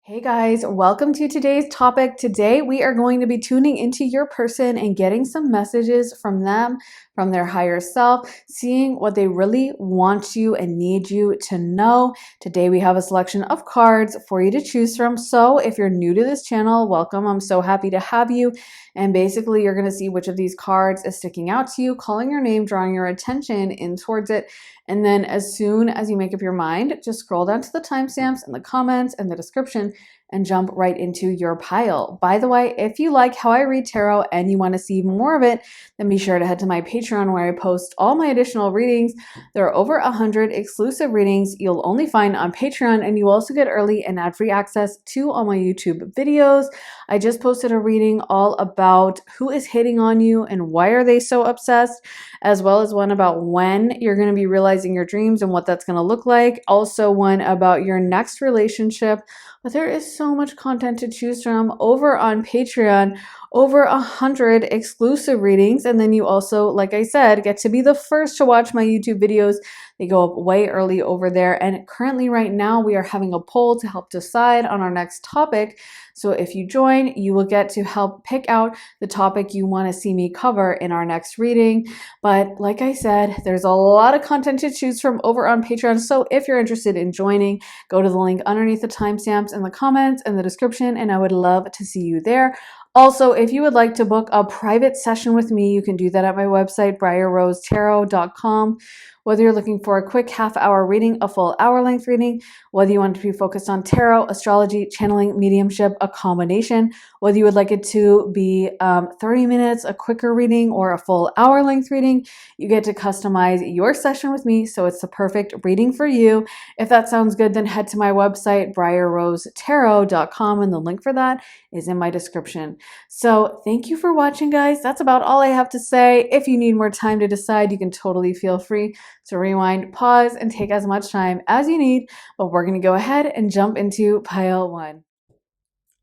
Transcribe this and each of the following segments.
Hey guys, welcome to today's topic. Today we are going to be tuning into your person and getting some messages from them, from their higher self, seeing what they really want you and need you to know. Today we have a selection of cards for you to choose from. So if you're new to this channel, welcome. I'm so happy to have you. And basically you're going to see which of these cards is sticking out to you, calling your name, drawing your attention in towards it. And then as soon as you make up your mind, just scroll down to the timestamps in the comments and the description and jump right into your pile. By the way, if you like how I read tarot and you want to see more of it, then be sure to head to my Patreon where I post all my additional readings. There are over 100 exclusive readings you'll only find on Patreon, and you also get early and ad-free access to all my YouTube videos. I just posted a reading all about who is hitting on you and why are they so obsessed, as well as one about when you're going to be realizing your dreams and what that's going to look like. Also one about your next relationship. But there is so much content to choose from over on Patreon, over 100 exclusive readings. And then you also, like I said, get to be the first to watch my YouTube videos. They go up way early over there. And currently right now we are having a poll to help decide on our next topic. So if you join, you will get to help pick out the topic you want to see me cover in our next reading. But like I said, there's a lot of content to choose from over on Patreon. So if you're interested in joining, go to the link underneath the timestamps in the comments and the description, and I would love to see you there. Also, if you would like to book a private session with me, you can do that at my website, briarrosetarot.com. Whether you're looking for a quick half-hour reading, a full hour-length reading, whether you want to be focused on tarot, astrology, channeling, mediumship, a combination, whether you would like it to be 30 minutes, a quicker reading, or a full hour-length reading, you get to customize your session with me, so it's the perfect reading for you. If that sounds good, then head to my website, briarrosetarot.com, and the link for that is in my description. So thank you for watching, guys. That's about all I have to say. If you need more time to decide, you can totally feel free to rewind, pause, and take as much time as you need. But we're going to go ahead and jump into pile one.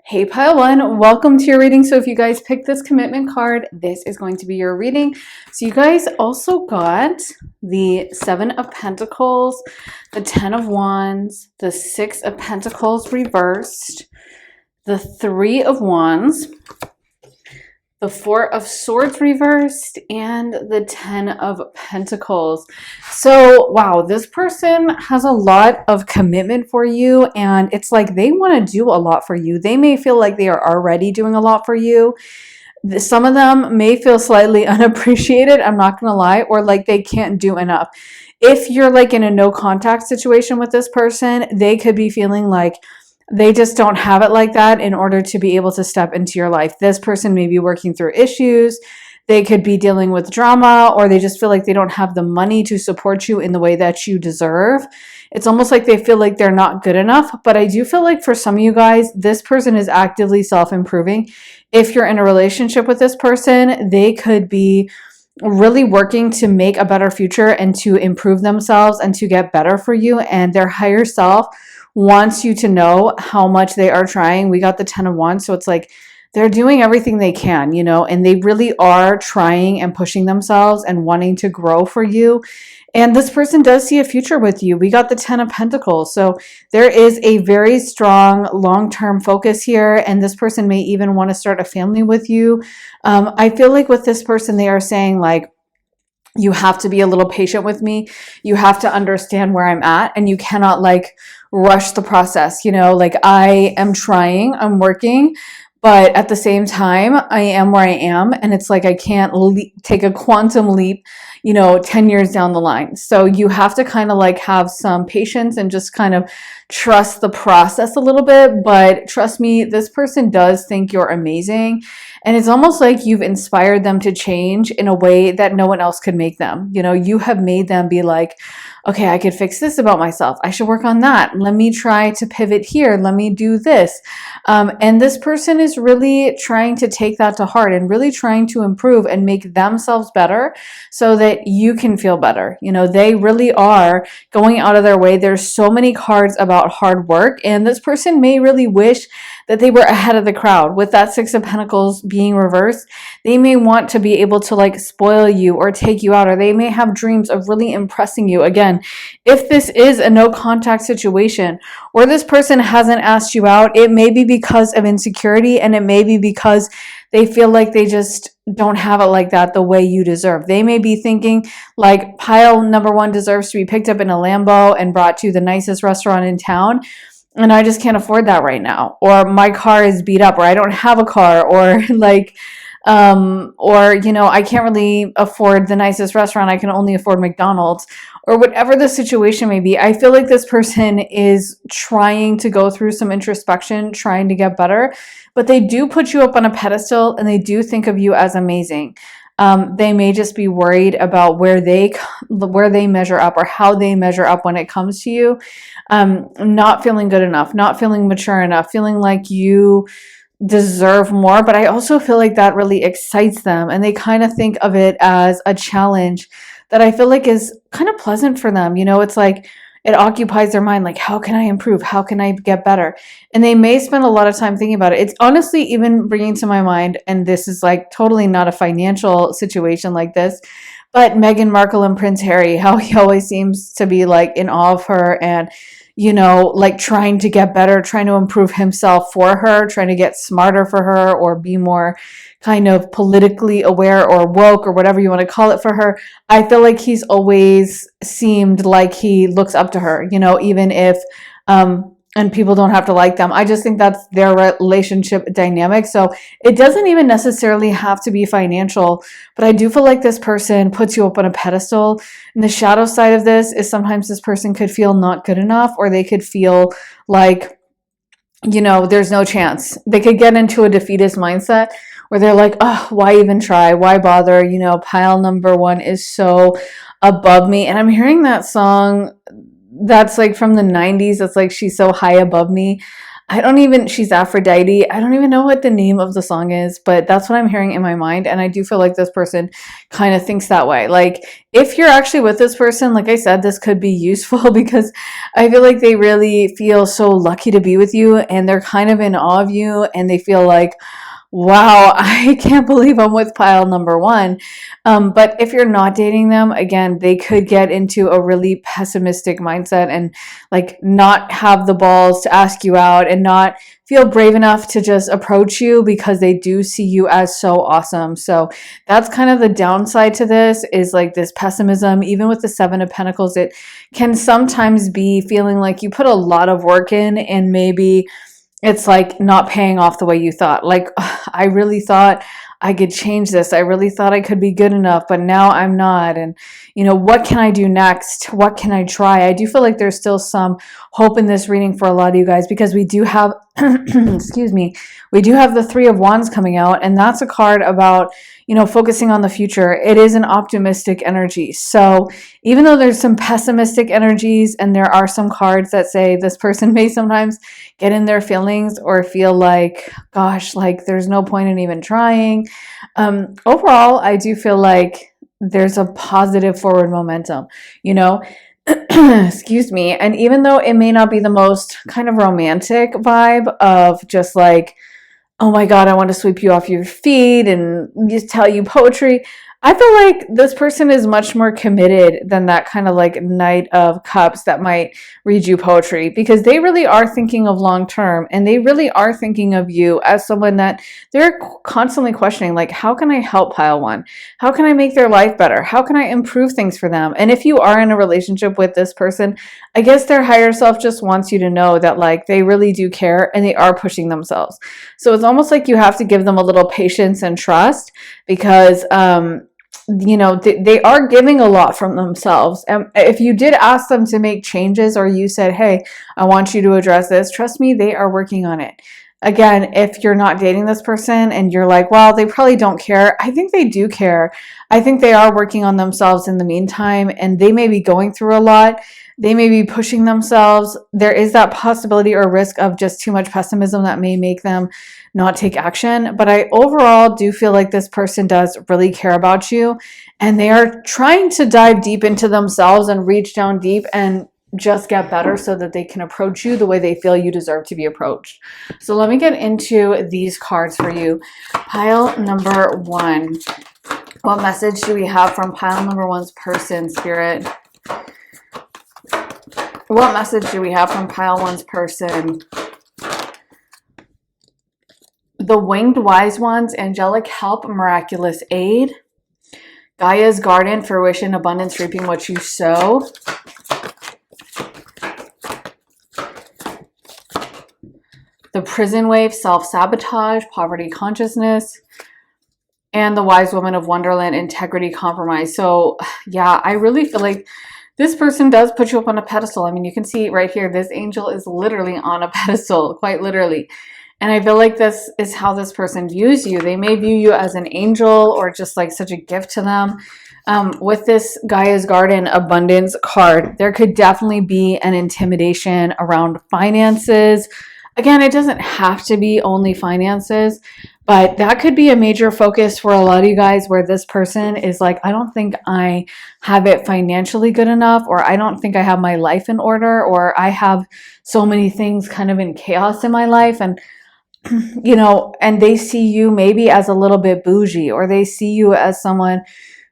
Hey pile one, welcome to your reading. So if you guys picked this commitment card, this is going to be your reading. So you guys also got the 7 of Pentacles, the 10 of Wands, the 6 of Pentacles reversed, the 3 of Wands, the 4 of Swords reversed, and the 10 of Pentacles. So, wow, this person has a lot of commitment for you, and it's like they want to do a lot for you. They may feel like they are already doing a lot for you. Some of them may feel slightly unappreciated, I'm not going to lie, or like they can't do enough. If you're like in a no contact situation with this person, they could be feeling like they just don't have it like that in order to be able to step into your life. This person may be working through issues. They could be dealing with drama, or they just feel like they don't have the money to support you in the way that you deserve. It's almost like they feel like they're not good enough. But I do feel like for some of you guys, this person is actively self-improving. If you're in a relationship with this person, they could be really working to make a better future and to improve themselves and to get better for you. And their higher self wants you to know how much they are trying. We got the 10 of Wands, so it's like they're doing everything they can, you know, and they really are trying and pushing themselves and wanting to grow for you. And this person does see a future with you. We got the 10 of Pentacles. So there is a very strong long-term focus here. And this person may even want to start a family with you. I feel like with this person, they are saying like, you have to be a little patient with me. You have to understand where I'm at, and you cannot like rush the process. You know, like I am trying, I'm working, but at the same time, I am where I am. And it's like, I can't take a quantum leap, you know, 10 years down the line. So you have to kind of like have some patience and just kind of trust the process a little bit. But trust me, this person does think you're amazing. And it's almost like you've inspired them to change in a way that no one else could make them. You know, you have made them be like, okay, I could fix this about myself. I should work on that. Let me try to pivot here. Let me do this. And this person is really trying to take that to heart and really trying to improve and make themselves better so that you can feel better. You know, they really are going out of their way. There's so many cards about hard work, and this person may really wish that they were ahead of the crowd. With that Six of Pentacles being reversed, they may want to be able to like spoil you or take you out, or they may have dreams of really impressing you. Again, if this is a no contact situation or this person hasn't asked you out, it may be because of insecurity, and it may be because they feel like they just don't have it like that the way you deserve. They may be thinking like pile number one deserves to be picked up in a Lambo and brought to the nicest restaurant in town, and I just can't afford that right now. Or my car is beat up, or I don't have a car, or like or you know, I can't really afford the nicest restaurant, I can only afford McDonald's, or whatever the situation may be. I feel like this person is trying to go through some introspection, trying to get better, but they do put you up on a pedestal and they do think of you as amazing. They may just be worried about where they measure up or how they measure up when it comes to you. Not feeling good enough, not feeling mature enough, feeling like you deserve more. But I also feel like that really excites them, and they kind of think of it as a challenge that I feel like is kind of pleasant for them. You know, it's like it occupies their mind, like, how can I improve? How can I get better? And they may spend a lot of time thinking about it. It's honestly even bringing to my mind, and this is like totally not a financial situation like this, but Meghan Markle and Prince Harry, how he always seems to be like in awe of her, and you know, like trying to get better, trying to improve himself for her, trying to get smarter for her, or be more kind of politically aware or woke or whatever you want to call it for her. I feel like he's always seemed like he looks up to her, you know, even if and people don't have to like them. I just think that's their relationship dynamic. So it doesn't even necessarily have to be financial, but I do feel like this person puts you up on a pedestal. And the shadow side of this is sometimes this person could feel not good enough, or they could feel like, you know, there's no chance. They could get into a defeatist mindset where they're like, oh, why even try? Why bother? You know, pile number one is so above me. And I'm hearing that song that's like from the 90s. It's like, she's so high above me. She's Aphrodite. I don't even know what the name of the song is, but that's what I'm hearing in my mind. And I do feel like this person kind of thinks that way. Like, if you're actually with this person, like I said, this could be useful because I feel like they really feel so lucky to be with you, and they're kind of in awe of you, and they feel like, wow, I can't believe I'm with pile number one. But if you're not dating them, again, they could get into a really pessimistic mindset and like not have the balls to ask you out and not feel brave enough to just approach you because they do see you as so awesome. So that's kind of the downside to this, is like this pessimism. Even with the Seven of Pentacles, it can sometimes be feeling like you put a lot of work in and maybe it's like not paying off the way you thought. Like, I really thought I could change this. I really thought I could be good enough, but now I'm not. And, you know, what can I do next? What can I try? I do feel like there's still some hope in this reading for a lot of you guys, because we do have, excuse me, we do have the Three of Wands coming out, and that's a card about, you know, focusing on the future. It is an optimistic energy. So even though there's some pessimistic energies, and there are some cards that say this person may sometimes get in their feelings or feel like, gosh, like there's no point in even trying. Overall, I do feel like there's a positive forward momentum, you know, excuse me. And even though it may not be the most kind of romantic vibe of just like, oh my God, I want to sweep you off your feet and just tell you poetry, I feel like this person is much more committed than that kind of like Knight of Cups that might read you poetry, because they really are thinking of long term, and they really are thinking of you as someone that they're constantly questioning, like, how can I help pile one? How can I make their life better? How can I improve things for them? And if you are in a relationship with this person, I guess their higher self just wants you to know that like they really do care and they are pushing themselves. So it's almost like you have to give them a little patience and trust, because you know, they are giving a lot from themselves. And if you did ask them to make changes, or you said, hey, I want you to address this, trust me, they are working on it. Again, if you're not dating this person and you're like, well, they probably don't care, I think they do care. I think they are working on themselves in the meantime, and they may be going through a lot. They may be pushing themselves. There is that possibility or risk of just too much pessimism that may make them not take action. But I overall do feel like this person does really care about you, and they are trying to dive deep into themselves and reach down deep and just get better so that they can approach you the way they feel you deserve to be approached. So let me get into these cards for you. Pile number 1. What message do we have from pile number 1's person, Spirit? What message do we have from pile 1's person? The winged wise ones, angelic help, miraculous aid. Gaia's garden, fruition, abundance, reaping what you sow. The prison wave, self-sabotage, poverty consciousness. And the wise woman of Wonderland, integrity, compromise. So yeah, I really feel like this person does put you up on a pedestal. I mean, you can see right here, this angel is literally on a pedestal, quite literally. And I feel like this is how this person views you. They may view you as an angel or just like such a gift to them. With this Gaia's Garden abundance card, there could definitely be an intimidation around finances. Again, it doesn't have to be only finances, but that could be a major focus for a lot of you guys where this person is like, I don't think I have it financially good enough, or I don't think I have my life in order, or I have so many things kind of in chaos in my life. And, you know, and they see you maybe as a little bit bougie, or they see you as someone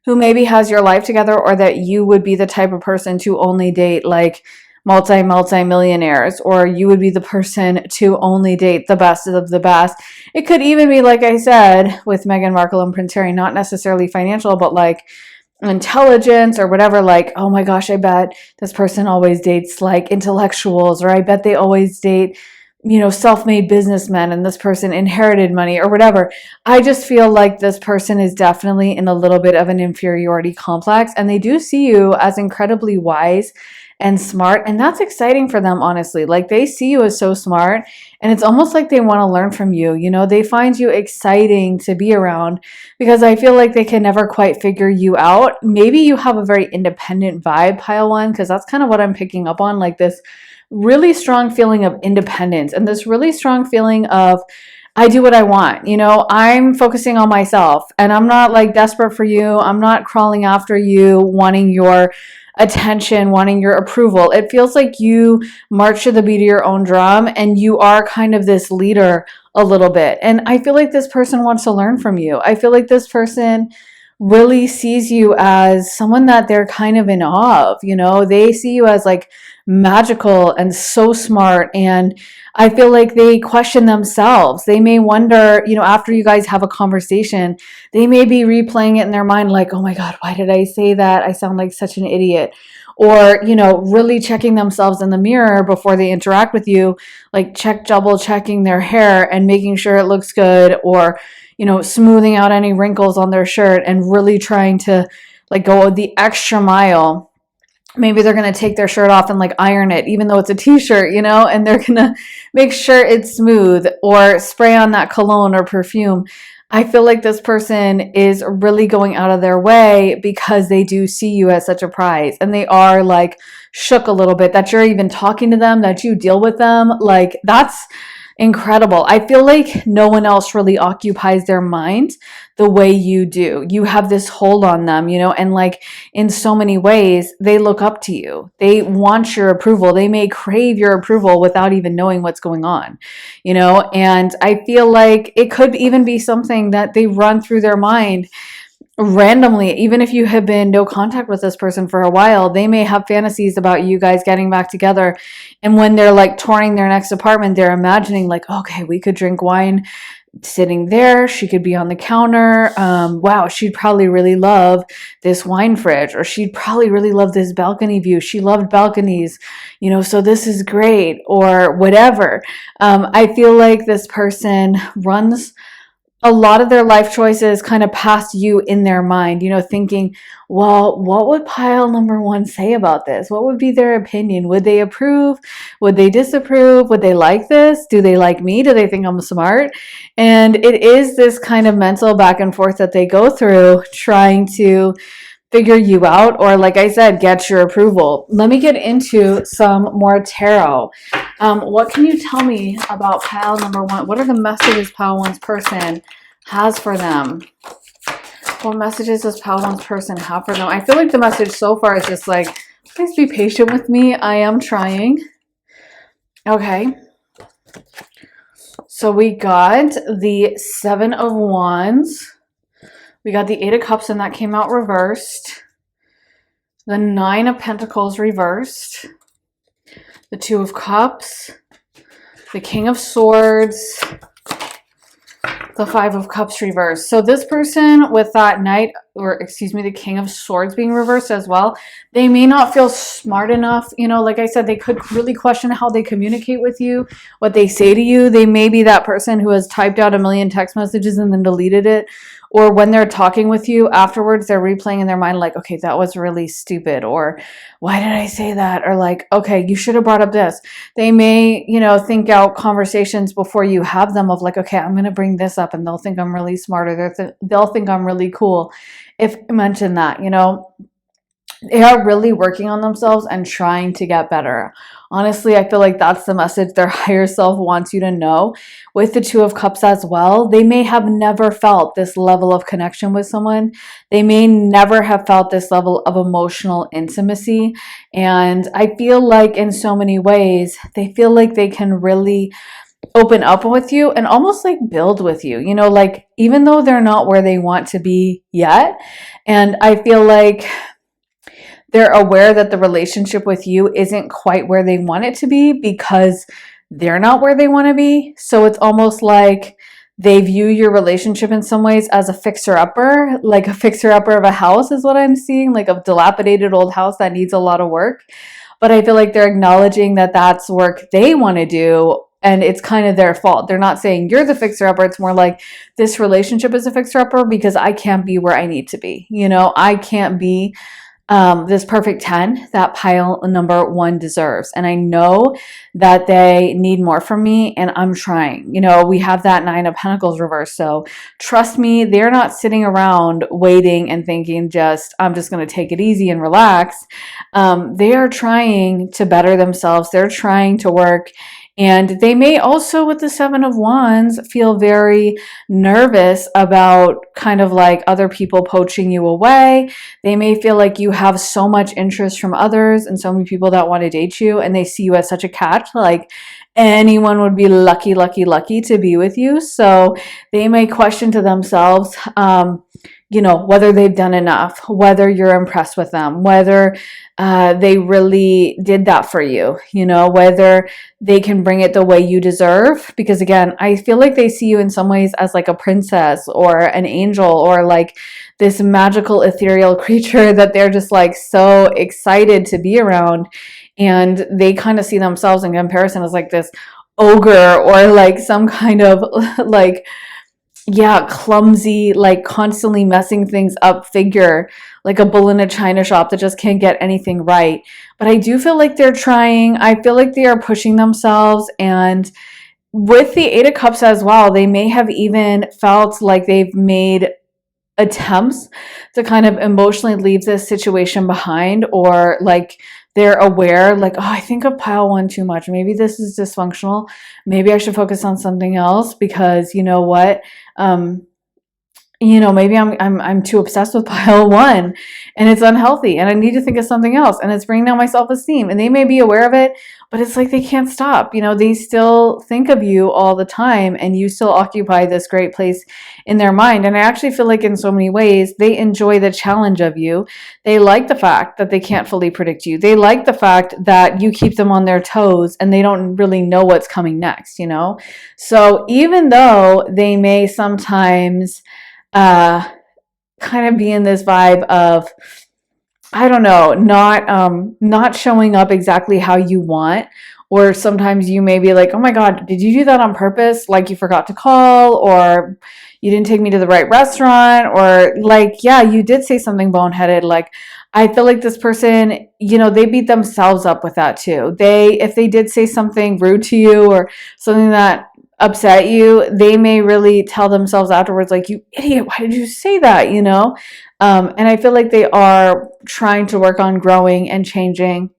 who maybe has your life together, or that you would be the type of person to only date like multi-millionaires, or you would be the person to only date the best of the best. It could even be, like I said, with Meghan Markle and Prince Harry, not necessarily financial, but like intelligence or whatever. Like, oh my gosh, I bet this person always dates like intellectuals, or I bet they always date, you know, self-made businessmen, and this person inherited money or whatever. I just feel like this person is definitely in a little bit of an inferiority complex, and they do see you as incredibly wise and smart, and that's exciting for them, honestly. Like, they see you as so smart, and it's almost like they want to learn from you. You know, they find you exciting to be around because I feel like they can never quite figure you out. Maybe you have a very independent vibe, pile 1, because that's kind of what I'm picking up on, like this really strong feeling of independence and this really strong feeling of, I do what I want. You know, I'm focusing on myself, and I'm not like desperate for you. I'm not crawling after you, wanting your attention, wanting your approval. It feels like you march to the beat of your own drum, and you are kind of this leader a little bit. And I feel like this person wants to learn from you. I feel like this person really sees you as someone that they're kind of in awe of. You know, they see you as like magical and so smart, and I feel like they question themselves. They may wonder, you know, after you guys have a conversation, they may be replaying it in their mind like, oh my God, why did I say that? I sound like such an idiot. Or, you know, really checking themselves in the mirror before they interact with you, like double checking their hair and making sure it looks good, or, you know, smoothing out any wrinkles on their shirt and really trying to like go the extra mile. Maybe they're going to take their shirt off and like iron it, even though it's a t-shirt, you know, and they're going to make sure it's smooth, or spray on that cologne or perfume. I feel like this person is really going out of their way because they do see you as such a prize, and they are like shook a little bit that you're even talking to them, that you deal with them. Like, that's incredible. I feel like no one else really occupies their mind the way you do. You have this hold on them, you know, and like in so many ways, they look up to you. They want your approval. They may crave your approval without even knowing what's going on, you know, and I feel like it could even be something that they run through their mind randomly. Even if you have been no contact with this person for a while, they may have fantasies about you guys getting back together. And when they're like touring their next apartment, they're imagining like, okay, we could drink wine sitting there. She could be on the counter. Wow, she'd probably really love this wine fridge, or she'd probably really love this balcony view. She loved balconies, you know, so this is great, or whatever. I feel like this person runs a lot of their life choices kind of past you in their mind, you know, thinking, well, what would pile number 1 say about this? What would be their opinion? Would they approve? Would they disapprove? Would they like this? Do they like me? Do they think I'm smart? And it is this kind of mental back and forth that they go through trying to figure you out, or like I said, get your approval. Let me get into some more tarot. What can you tell me about pile number 1? What are the messages pile 1's person has for them? What messages does pile 1's person have for them? I feel like the message so far is just like Please be patient with me. I am trying. Okay. So we got the 7 of Wands. We got the 8 of Cups, and that came out reversed. The 9 of Pentacles reversed. The 2 of Cups. The King of Swords. The 5 of Cups reversed. So this person with that Knight, or excuse me, the King of Swords being reversed as well, they may not feel smart enough. You know, like I said, they could really question how they communicate with you, what they say to you. They may be that person who has typed out a million text messages and then deleted it. Or when they're talking with you afterwards, they're replaying in their mind like, okay, that was really stupid. Or why did I say that? Or like, okay, you should have brought up this. They may, you know, think out conversations before you have them of like, okay, I'm going to bring this up, and they'll think I'm really smart, or they'll think I'm really cool if I mention that, you know. They are really working on themselves and trying to get better. Honestly, I feel like that's the message their higher self wants you to know. With the 2 of Cups as well, they may have never felt this level of connection with someone. They may never have felt this level of emotional intimacy. And I feel like in so many ways, they feel like they can really open up with you and almost like build with you, you know, like even though they're not where they want to be yet. And I feel like they're aware that the relationship with you isn't quite where they want it to be because they're not where they want to be. So it's almost like they view your relationship in some ways as a fixer-upper, like a fixer-upper of a house is what I'm seeing, like a dilapidated old house that needs a lot of work. But I feel like they're acknowledging that that's work they want to do, and it's kind of their fault. They're not saying you're the fixer-upper. It's more like this relationship is a fixer-upper because I can't be where I need to be. You know, I can't be this perfect 10 that pile number 1 deserves. And I know that they need more from me, and I'm trying. You know, we have that 9 of Pentacles reversed. So trust me, they're not sitting around waiting and thinking I'm just going to take it easy and relax. They are trying to better themselves. They're trying to work. And they may also, with the 7 of Wands, feel very nervous about kind of like other people poaching you away. They may feel like you have so much interest from others and so many people that want to date you, and they see you as such a catch. Like anyone would be lucky, lucky, lucky to be with you. So they may question to themselves, you know, whether they've done enough, whether you're impressed with them, whether they really did that for you, you know, whether they can bring it the way you deserve. Because again, I feel like they see you in some ways as like a princess or an angel or like this magical ethereal creature that they're just like so excited to be around. And they kind of see themselves in comparison as like this ogre or like some kind of like, yeah, clumsy, like constantly messing things up figure, like a bull in a china shop that just can't get anything right. But I do feel like they're trying. I feel like they are pushing themselves. And with the 8 of Cups as well, they may have even felt like they've made attempts to kind of emotionally leave this situation behind, or like they're aware like, oh, I think of pile 1 too much. Maybe this is dysfunctional. Maybe I should focus on something else because you know what? You know, maybe I'm too obsessed with pile 1 and it's unhealthy and I need to think of something else and it's bringing down my self-esteem. And they may be aware of it, but it's like they can't stop. You know, they still think of you all the time and you still occupy this great place in their mind. And I actually feel like in so many ways, they enjoy the challenge of you. They like the fact that they can't fully predict you. They like the fact that you keep them on their toes and they don't really know what's coming next, you know? So even though they may sometimes kind of be in this vibe of, I don't know, not showing up exactly how you want. Or sometimes you may be like, oh my God, did you do that on purpose? Like you forgot to call, or you didn't take me to the right restaurant, or like, yeah, you did say something boneheaded. Like, I feel like this person, you know, they beat themselves up with that too. If they did say something rude to you or something that upset you, they may really tell themselves afterwards, like, you idiot, why did you say that? You know? And I feel like they are trying to work on growing and changing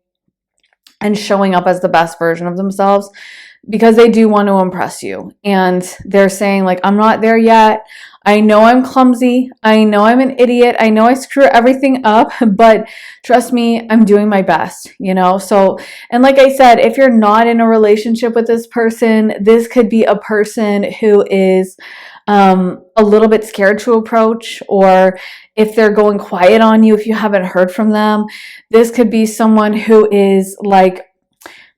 and showing up as the best version of themselves because they do want to impress you. And they're saying like, I'm not there yet. I know I'm clumsy. I know I'm an idiot. I know I screw everything up, but trust me, I'm doing my best, you know? So, and like I said, if you're not in a relationship with this person, this could be a person who is a little bit scared to approach, or if they're going quiet on you, if you haven't heard from them, this could be someone who is like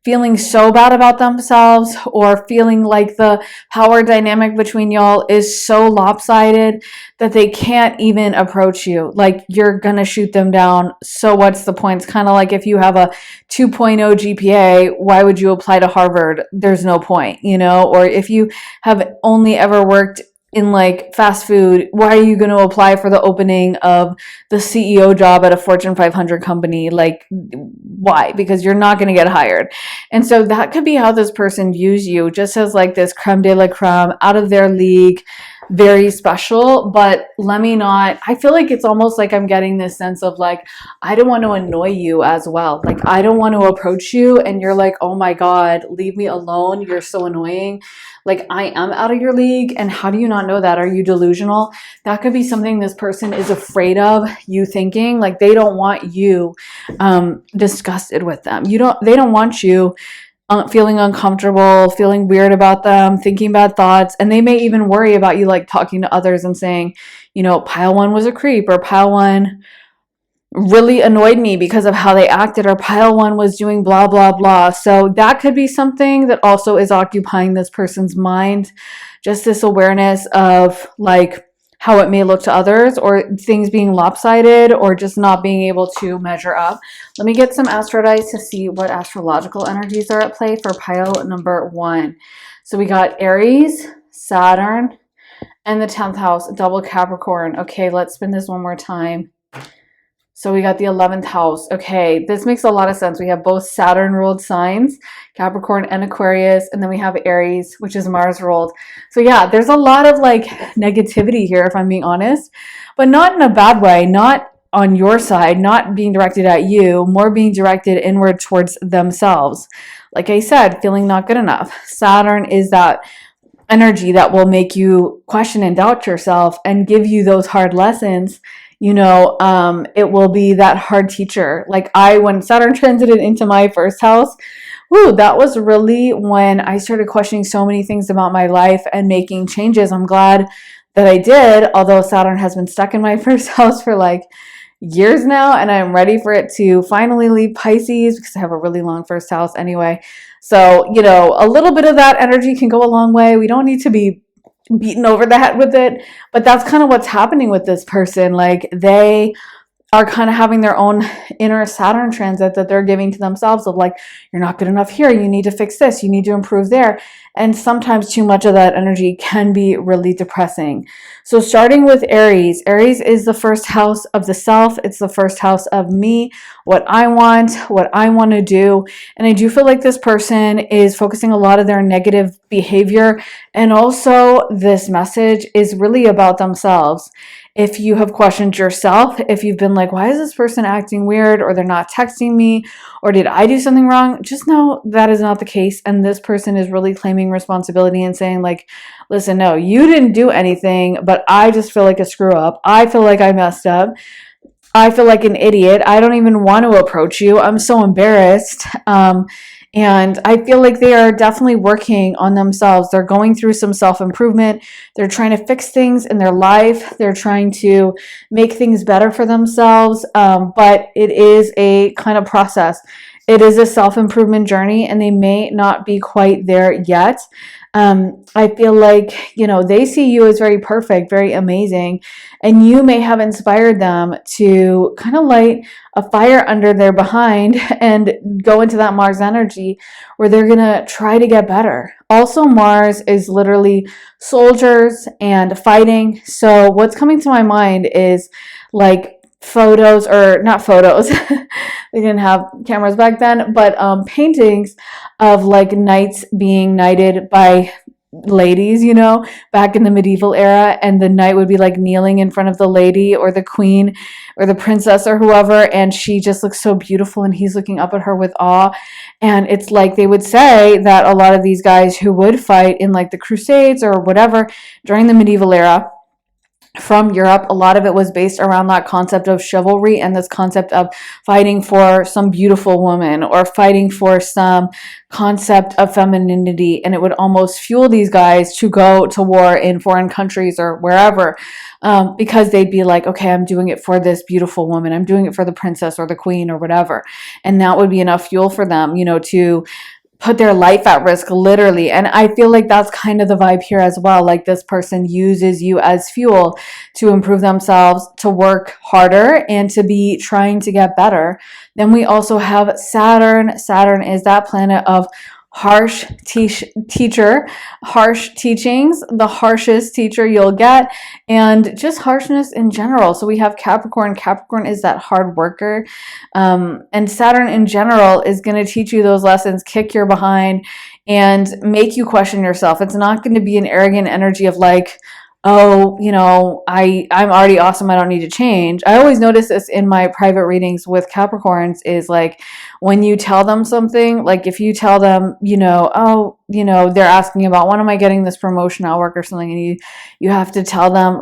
feeling so bad about themselves, or feeling like the power dynamic between y'all is so lopsided that they can't even approach you. Like, you're gonna shoot them down. So what's the point? It's kind of like if you have a 2.0 GPA, why would you apply to Harvard? There's no point, you know? Or if you have only ever worked in like fast food, why are you going to apply for the opening of the CEO job at a Fortune 500 company? Like, why? Because you're not going to get hired. And so that could be how this person views you, just as like this creme de la creme, out of their league, very special. But let me not, I feel like it's almost like I'm getting this sense of like, I don't want to annoy you as well. Like, I don't want to approach you and you're like, oh my God, leave me alone. You're so annoying. Like, I am out of your league. And how do you not know that? Are you delusional? That could be something this person is afraid of you thinking. Like, they don't want you disgusted with them. They don't want you feeling uncomfortable, feeling weird about them, thinking bad thoughts. And they may even worry about you like talking to others and saying, you know, pile one was a creep, or pile one really annoyed me because of how they acted, or pile one was doing blah, blah, blah. So that could be something that also is occupying this person's mind. Just this awareness of like how it may look to others, or things being lopsided, or just not being able to measure up. Let me get some astro dice to see what astrological energies are at play for pile number 1. So we got Aries, Saturn, and the 10th house, double Capricorn. Okay, let's spin this one more time. So we got the 11th house. Okay, this makes a lot of sense. We have both Saturn ruled signs, Capricorn and Aquarius, and then we have Aries, which is Mars ruled. So yeah, there's a lot of like negativity here, if I'm being honest, but not in a bad way, not on your side, not being directed at you, more being directed inward towards themselves. Like I said, feeling not good enough. Saturn is that energy that will make you question and doubt yourself and give you those hard lessons. You know, it will be that hard teacher. Like when Saturn transited into my first house, that was really when I started questioning so many things about my life and making changes. I'm glad that I did, although Saturn has been stuck in my first house for like years now, and I'm ready for it to finally leave Pisces because I have a really long first house anyway. So, you know, a little bit of that energy can go a long way. We don't need to be beaten over the head with it, but that's kind of what's happening with this person. Like, they are kind of having their own inner Saturn transit that they're giving to themselves of like, you're not good enough here, you need to fix this, you need to improve there. And sometimes too much of that energy can be really depressing. So starting with Aries is the first house of the self. It's the first house of me, what I want to do. And I do feel like this person is focusing a lot of their negative behavior. And also this message is really about themselves. If you have questioned yourself, if you've been like, why is this person acting weird, or they're not texting me, or did I do something wrong? Just know that is not the case. And this person is really claiming responsibility and saying like, listen, no, you didn't do anything, but I just feel like a screw up. I feel like I messed up. I feel like an idiot. I don't even want to approach you. I'm so embarrassed. And I feel like they are definitely working on themselves. They're going through some self-improvement. They're trying to fix things in their life. They're trying to make things better for themselves. But it is a kind of process. It is a self-improvement journey, and they may not be quite there yet. I feel like, you know, they see you as very perfect, very amazing, and you may have inspired them to kind of light a fire under their behind and go into that Mars energy where they're going to try to get better. Also, Mars is literally soldiers and fighting. So what's coming to my mind is like photos, or not photos, they didn't have cameras back then, but paintings of like knights being knighted by ladies, you know, back in the medieval era, and the knight would be like kneeling in front of the lady or the queen or the princess or whoever, and she just looks so beautiful and he's looking up at her with awe. And it's like they would say that a lot of these guys who would fight in like the Crusades or whatever during the medieval era, from Europe. A lot of it was based around that concept of chivalry and this concept of fighting for some beautiful woman or fighting for some concept of femininity. And it would almost fuel these guys to go to war in foreign countries or wherever, because they'd be like, okay, I'm doing it for this beautiful woman. I'm doing it for the princess or the queen or whatever. And that would be enough fuel for them, to put their life at risk, literally. And I feel like that's kind of the vibe here as well. Like, this person uses you as fuel to improve themselves, to work harder, and to be trying to get better. Then we also have Saturn. Saturn is that planet of harsh teacher, harsh teachings, the harshest teacher you'll get, and just harshness in general. So we have Capricorn. Capricorn is that hard worker. And Saturn in general is going to teach you those lessons, kick your behind, and make you question yourself. It's not going to be an arrogant energy of like, oh, I'm already awesome, I don't need to change. I always notice this in my private readings with Capricorns is like, when you tell them something, like if you tell them, they're asking about, when am I getting this promotion at work or something, and you have to tell them,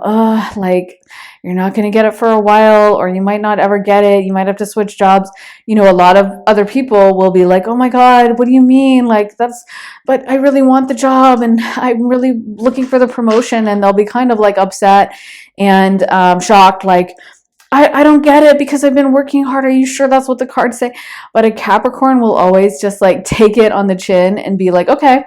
like, you're not going to get it for a while, or you might not ever get it, you might have to switch jobs. A lot of other people will be like, oh my God, what do you mean? Like, but I really want the job and I'm really looking for the promotion. And they'll be kind of like upset and shocked, like, I don't get it because I've been working hard. Are you sure that's what the cards say? But a Capricorn will always just like take it on the chin and be like, okay,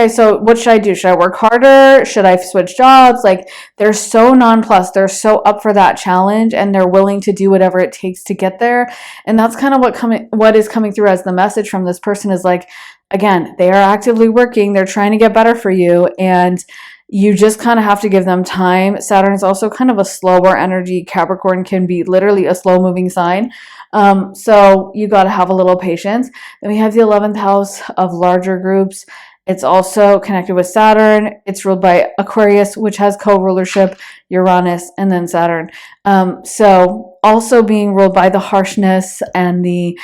so what should I do? Should I work harder? Should I switch jobs? Like, they're so nonplussed. They're so up for that challenge, and they're willing to do whatever it takes to get there. And that's kind of what is coming through as the message from this person is like, again, they are actively working. They're trying to get better for you. And you just kind of have to give them time. Saturn is also kind of a slower energy. Capricorn can be literally a slow moving sign. So you got to have a little patience. Then we have the 11th house of larger groups. It's also connected with Saturn. It's ruled by Aquarius, which has co-rulership, Uranus, and then Saturn. So also being ruled by the harshness and the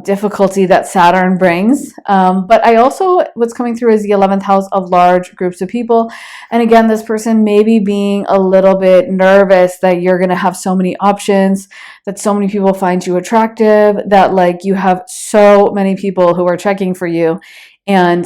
difficulty that Saturn brings. But I also, what's coming through is the 11th house of large groups of people. And again, this person may be being a little bit nervous that you're going to have so many options, that so many people find you attractive, that like you have so many people who are checking for you, and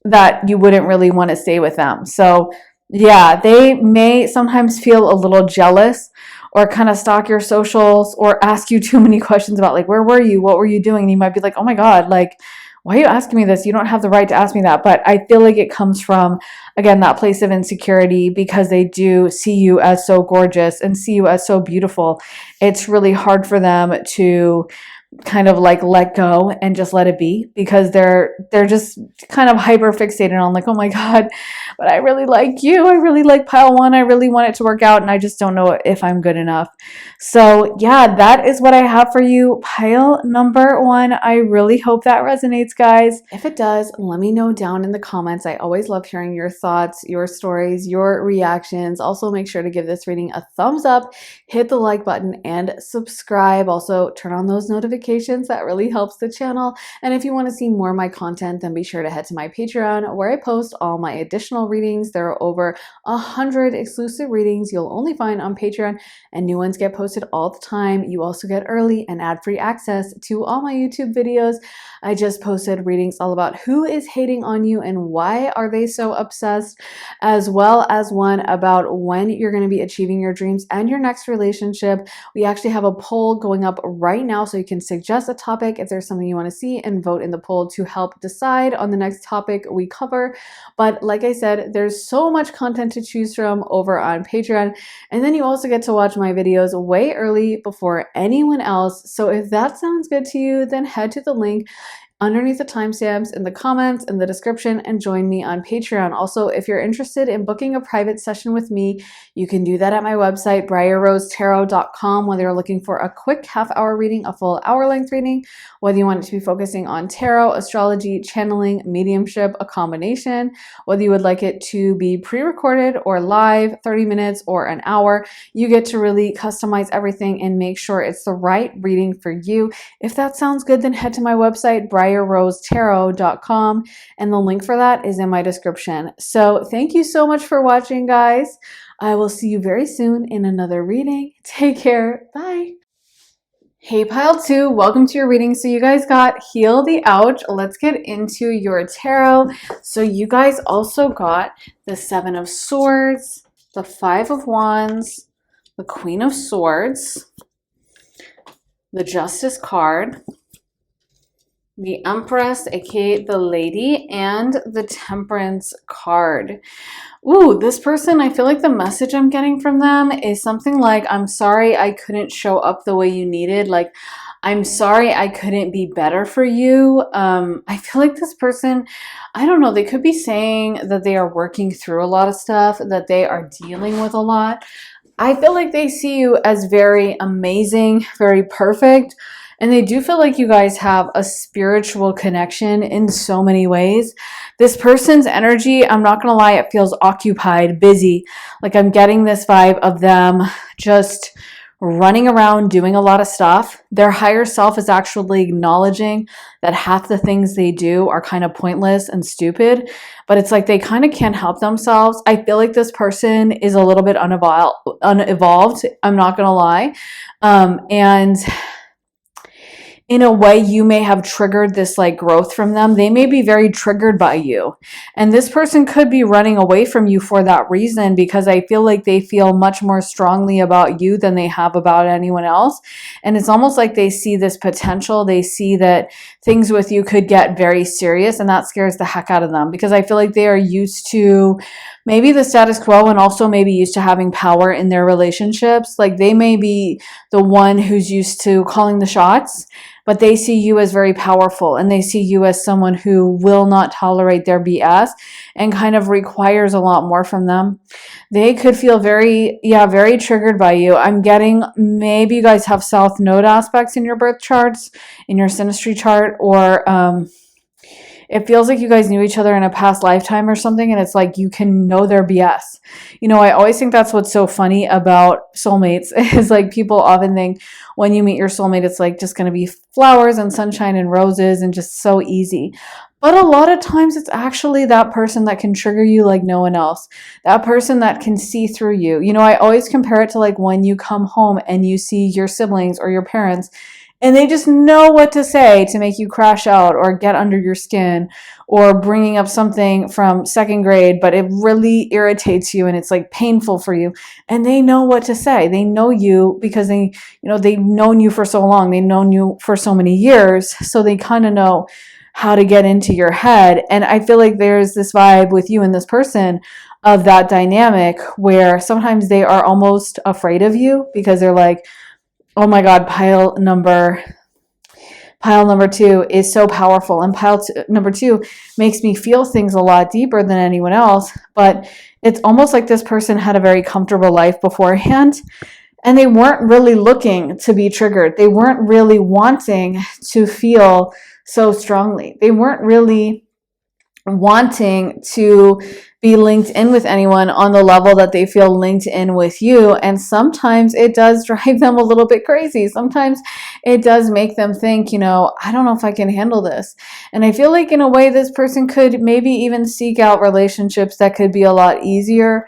that you wouldn't really want to stay with them. So yeah, they may sometimes feel a little jealous or kind of stalk your socials or ask you too many questions about like, where were you? What were you doing? And you might be like, oh my God, like, why are you asking me this? You don't have the right to ask me that. But I feel like it comes from, again, that place of insecurity, because they do see you as so gorgeous and see you as so beautiful. It's really hard for them to kind of like let go and just let it be, because they're just kind of hyper fixated on like, oh my God, but I really like you, I really like pile one, I really want it to work out, and I just don't know if I'm good enough. So yeah, that is what I have for you, pile number one. I really hope that resonates, guys. If it does, let me know down in the comments. I always love hearing your thoughts, your stories, your reactions. Also, make sure to give this reading a thumbs up, hit the like button, and subscribe. Also, turn on those notifications. That really helps the channel. And if you want to see more of my content, then be sure to head to my Patreon, where I post all my additional readings. There are over 100 exclusive readings you'll only find on Patreon, and new ones get posted all the time. You also get early and ad-free access to all my YouTube videos. I just posted readings all about who is hating on you and why are they so obsessed, as well as one about when you're going to be achieving your dreams and your next relationship. We actually have a poll going up right now, so you can suggest a topic if there's something you want to see and vote in the poll to help decide on the next topic we cover. But like I said, there's so much content to choose from over on Patreon. And then you also get to watch my videos way early before anyone else. So if that sounds good to you, then head to the link underneath the timestamps in the comments in the description and join me on Patreon. Also, if you're interested in booking a private session with me, you can do that at my website, briarrosetarot.com, whether you're looking for a quick half-hour reading, a full hour-length reading, whether you want it to be focusing on tarot, astrology, channeling, mediumship, a combination, whether you would like it to be pre-recorded or live, 30 minutes or an hour. You get to really customize everything and make sure it's the right reading for you. If that sounds good, then head to my website, firerosetarot.com, and the link for that is in my description. So thank you so much for watching, guys. I will see you very soon in another reading. Take care. Bye. Hey Pile 2, welcome to your reading. So you guys got Heal the Ouch. Let's get into your tarot. So you guys also got the Seven of Swords, the Five of Wands, the Queen of Swords, the Justice card, the Empress, aka the Lady, and the Temperance card. Ooh, this person, I feel like the message I'm getting from them is something like, I'm sorry I couldn't show up the way you needed. Like, I'm sorry I couldn't be better for you. I feel like this person, I don't know, they could be saying that they are working through a lot of stuff, that they are dealing with a lot. I feel like they see you as very amazing, very perfect. And they do feel like you guys have a spiritual connection in so many ways. This person's energy, I'm not going to lie, it feels occupied, busy. Like I'm getting this vibe of them just running around doing a lot of stuff. Their higher self is actually acknowledging that half the things they do are kind of pointless and stupid, but it's like they kind of can't help themselves. I feel like this person is a little bit unevolved. I'm not going to lie. And in a way, you may have triggered this like growth from them. They may be very triggered by you. And this person could be running away from you for that reason, because I feel like they feel much more strongly about you than they have about anyone else. And it's almost like they see this potential. They see that things with you could get very serious, and that scares the heck out of them, because I feel like they are used to maybe the status quo and also maybe used to having power in their relationships. Like they may be the one who's used to calling the shots, but they see you as very powerful, and they see you as someone who will not tolerate their BS and kind of requires a lot more from them. They could feel very triggered by you. I'm getting maybe you guys have South Node aspects in your birth charts, in your synastry chart, or it feels like you guys knew each other in a past lifetime or something, and it's like you can know their BS. You know, I always think that's what's so funny about soulmates is like people often think when you meet your soulmate, it's like just going to be flowers and sunshine and roses and just so easy. But a lot of times it's actually that person that can trigger you like no one else. That person that can see through you. You know, I always compare it to like when you come home and you see your siblings or your parents, and they just know what to say to make you crash out or get under your skin, or bringing up something from second grade, but it really irritates you and it's like painful for you. And they know what to say. They know you because they, you know, they've known you for so long. They've known you for so many years. So they kind of know how to get into your head. And I feel like there's this vibe with you and this person of that dynamic where sometimes they are almost afraid of you because they're like, oh my God, pile number 2 is so powerful. And number 2 makes me feel things a lot deeper than anyone else. But it's almost like this person had a very comfortable life beforehand, and they weren't really looking to be triggered. They weren't really wanting to feel so strongly. They weren't really wanting to be linked in with anyone on the level that they feel linked in with you. And sometimes it does drive them a little bit crazy. Sometimes it does make them think, you know, I don't know if I can handle this. And I feel like in a way this person could maybe even seek out relationships that could be a lot easier,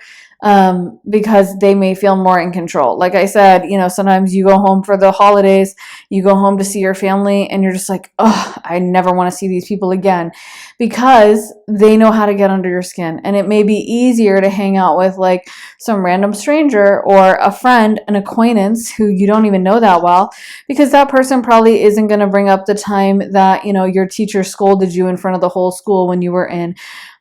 because they may feel more in control. Like I said, you know, sometimes you go home for the holidays, you go home to see your family, and you're just like, oh, I never want to see these people again, because they know how to get under your skin. And it may be easier to hang out with like some random stranger or a friend, an acquaintance who you don't even know that well, because that person probably isn't going to bring up the time that, you know, your teacher scolded you in front of the whole school when you were in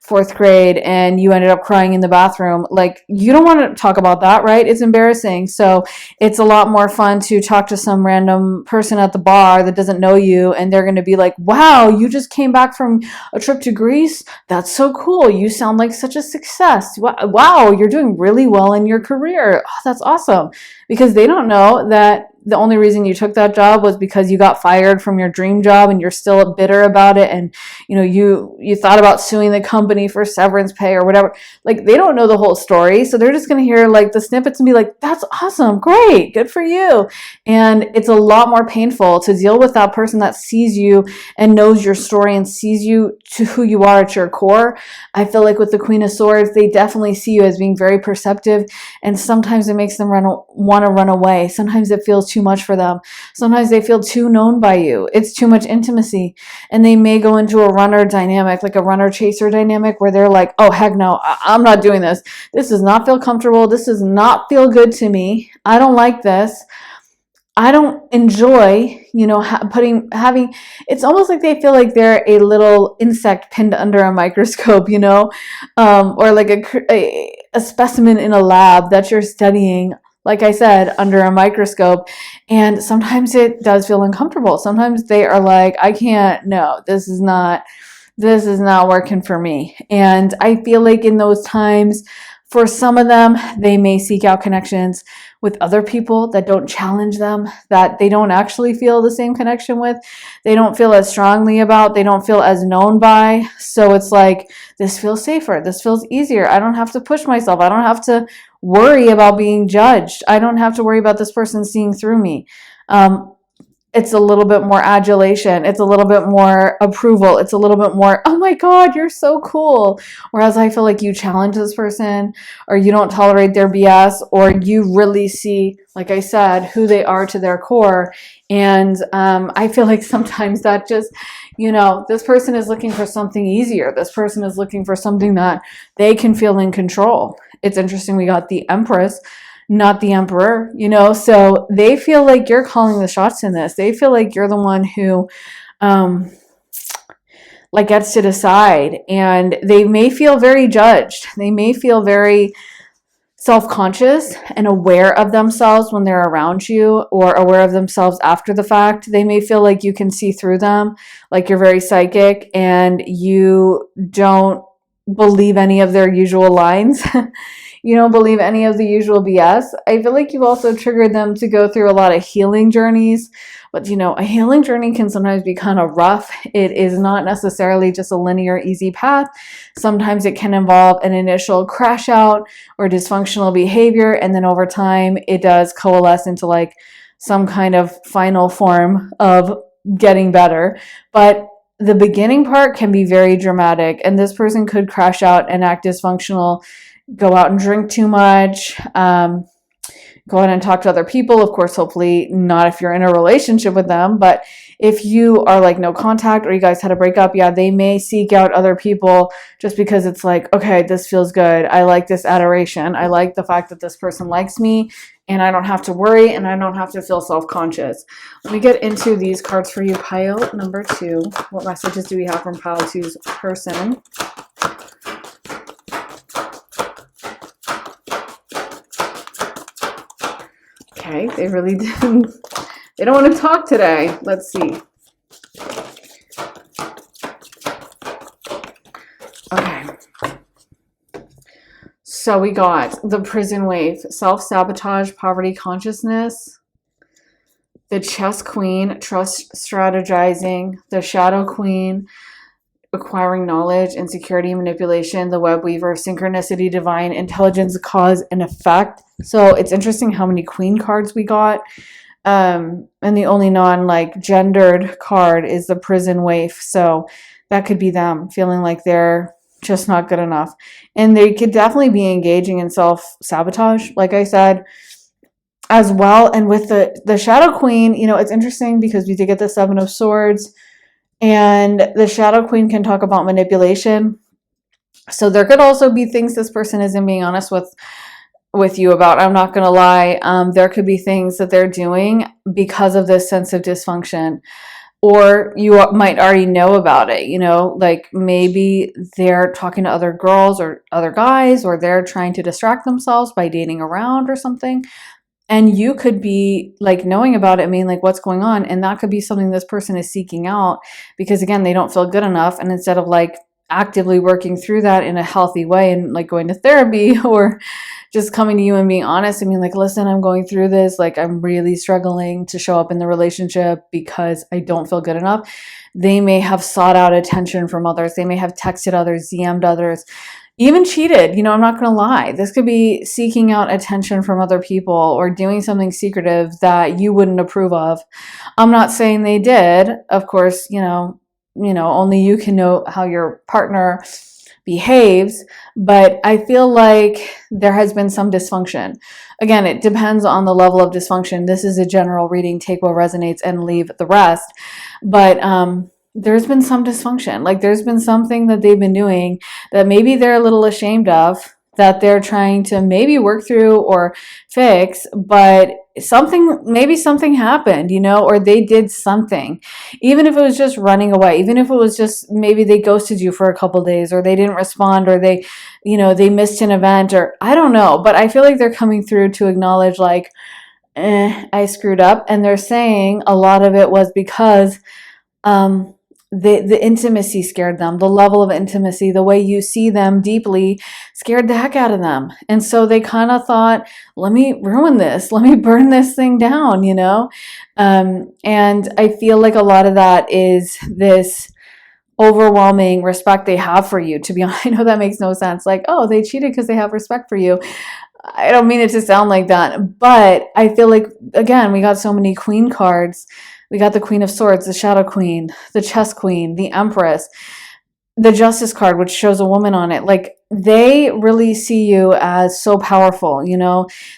4th grade and you ended up crying in the bathroom. Like, you don't want to talk about that, right? It's embarrassing. So it's a lot more fun to talk to some random person at the bar that doesn't know you, and they're going to be like, wow, you just came back from a trip to Greece? That's so cool. You sound like such a success. Wow, you're doing really well in your career. Oh, that's awesome. Because they don't know that the only reason you took that job was because you got fired from your dream job and you're still bitter about it, and you thought about suing the company for severance pay or whatever. Like, they don't know the whole story, so they're just going to hear like the snippets and be like, that's awesome, great, good for you. And it's a lot more painful to deal with that person that sees you and knows your story and sees you to who you are at your core. I feel like with the Queen of Swords, they definitely see you as being very perceptive, and sometimes it makes them want to run away. Sometimes it feels too much for them. Sometimes they feel too known by you. It's too much intimacy, and they may go into a runner dynamic, like a runner-chaser dynamic, where they're like, oh, heck no, I'm not doing this. This does not feel comfortable. This does not feel good to me. I don't like this. I don't enjoy, having, it's almost like they feel like they're a little insect pinned under a microscope, or like a specimen in a lab that you're studying, like I said, under a microscope. And sometimes it does feel uncomfortable. Sometimes they are like, I can't, no, this is not working for me. And I feel like in those times, for some of them, they may seek out connections with other people that don't challenge them, that they don't actually feel the same connection with, they don't feel as strongly about, they don't feel as known by. So it's like, this feels safer, this feels easier. I don't have to push myself. I don't have to worry about being judged. I don't have to worry about this person seeing through me. It's a little bit more adulation. It's a little bit more approval. It's a little bit more, oh my God, you're so cool. Whereas I feel like you challenge this person, or you don't tolerate their BS, or you really see, like I said, who they are to their core. And I feel like sometimes that just, this person is looking for something easier. This person is looking for something that they can feel in control. It's interesting. We got the Empress, not the Emperor, so they feel like you're calling the shots in this. They feel like you're the one who gets to decide, and they may feel very judged. They may feel very self-conscious and aware of themselves when they're around you, or aware of themselves after the fact. They may feel like you can see through them, like you're very psychic and you don't believe any of their usual lines. You don't believe any of the usual BS. I feel like you've also triggered them to go through a lot of healing journeys. But, a healing journey can sometimes be kind of rough. It is not necessarily just a linear, easy path. Sometimes it can involve an initial crash out or dysfunctional behavior. And then over time, it does coalesce into like some kind of final form of getting better. But the beginning part can be very dramatic. And this person could crash out and act dysfunctional, go out and drink too much, go out and talk to other people. Of course, hopefully not if you're in a relationship with them, but if you are like no contact, or you guys had a breakup, yeah, they may seek out other people just because it's like, okay, this feels good. I like this adoration. I like the fact that this person likes me, and I don't have to worry, and I don't have to feel self-conscious. Let me get into these cards for you, pile number 2. What messages do we have from pile 2's person? Okay, they really didn't. They don't want to talk today. Let's see. Okay. So we got the prison wave, self-sabotage, poverty consciousness, the chess queen, trust strategizing, the shadow queen, acquiring knowledge, insecurity, manipulation, the web weaver, synchronicity, divine intelligence, cause and effect. So it's interesting how many queen cards we got. And the only gendered card is the prison waif. So that could be them feeling like they're just not good enough. And they could definitely be engaging in self-sabotage, like I said, as well. And with the shadow queen, it's interesting because we did get the 7 of Swords. And the shadow queen can talk about manipulation. So there could also be things this person isn't being honest with you about. I'm not going to lie. There could be things that they're doing because of this sense of dysfunction. Or you might already know about it, like maybe they're talking to other girls or other guys, or they're trying to distract themselves by dating around or something. And you could be knowing about it, what's going on? And that could be something this person is seeking out because, again, they don't feel good enough. And instead of actively working through that in a healthy way and going to therapy or just coming to you and being honest and being like, listen, I'm going through this. Like, I'm really struggling to show up in the relationship because I don't feel good enough. They may have sought out attention from others. They may have texted others, DM'd others, even cheated. You know, I'm not going to lie. This could be seeking out attention from other people or doing something secretive that you wouldn't approve of. I'm not saying they did. Of course, only you can know how your partner behaves, but I feel like there has been some dysfunction. Again, it depends on the level of dysfunction. This is a general reading. Take what resonates and leave the rest. But there's been some dysfunction. Like, there's been something that they've been doing that maybe they're a little ashamed of, that they're trying to maybe work through or fix, but maybe something happened, or they did something. Even if it was just running away, even if it was just maybe they ghosted you for a couple days, or they didn't respond, or they missed an event, or I don't know. But I feel like they're coming through to acknowledge, like, I screwed up. And they're saying a lot of it was because the intimacy scared them. The level of intimacy, the way you see them deeply, scared the heck out of them. And so they kind of thought, let me ruin this. Let me burn this thing down, and I feel like a lot of that is this overwhelming respect they have for you. To be honest, I know that makes no sense. Like, oh, they cheated because they have respect for you. I don't mean it to sound like that, but I feel like, again, we got so many queen cards. We got the Queen of Swords, the Shadow Queen, the Chess Queen, the Empress, the Justice card, which shows a woman on it. Like, they really see you as so powerful,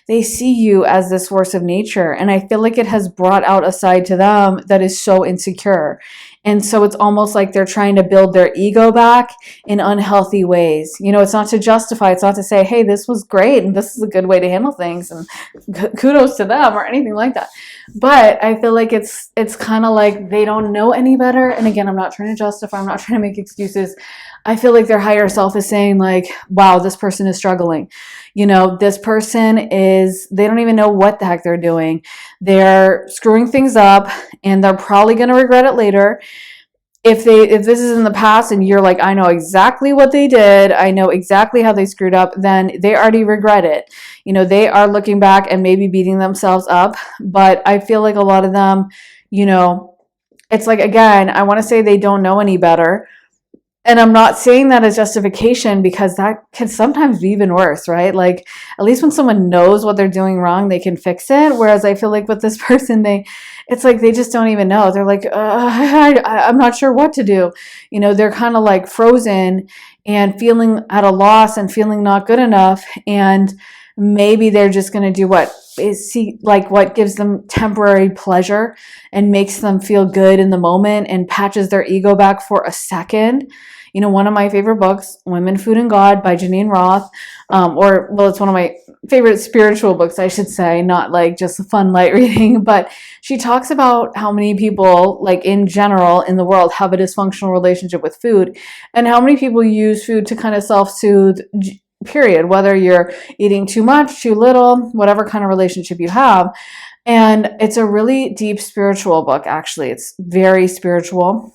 They see you as this force of nature. And I feel like it has brought out a side to them that is so insecure. And so it's almost like they're trying to build their ego back in unhealthy ways. It's not to justify, it's not to say, hey, this was great and this is a good way to handle things and kudos to them or anything like that. But I feel like it's kind of like they don't know any better. And again, I'm not trying to justify, I'm not trying to make excuses. I feel like their higher self is saying, like, wow, this person is struggling. This person they don't even know what the heck they're doing. They're screwing things up and they're probably going to regret it later. If this is in the past and you're like, I know exactly what they did, I know exactly how they screwed up, then they already regret it. They are looking back and maybe beating themselves up. But I feel like a lot of them, it's like, again, I want to say they don't know any better. And I'm not saying that as justification, because that can sometimes be even worse, right? Like, at least when someone knows what they're doing wrong, they can fix it. Whereas I feel like with this person, it's like they just don't even know. They're like, I'm not sure what to do. They're kind of like frozen and feeling at a loss and feeling not good enough. And maybe they're just going to do what gives them temporary pleasure and makes them feel good in the moment and patches their ego back for a second. One of my favorite books, Women, Food, and God by Janine Roth, it's one of my favorite spiritual books, I should say, not like just a fun light reading, but she talks about how many people, like in general in the world, have a dysfunctional relationship with food, and how many people use food to kind of self-soothe, period, whether you're eating too much, too little, whatever kind of relationship you have. And it's a really deep spiritual book, actually. It's very spiritual.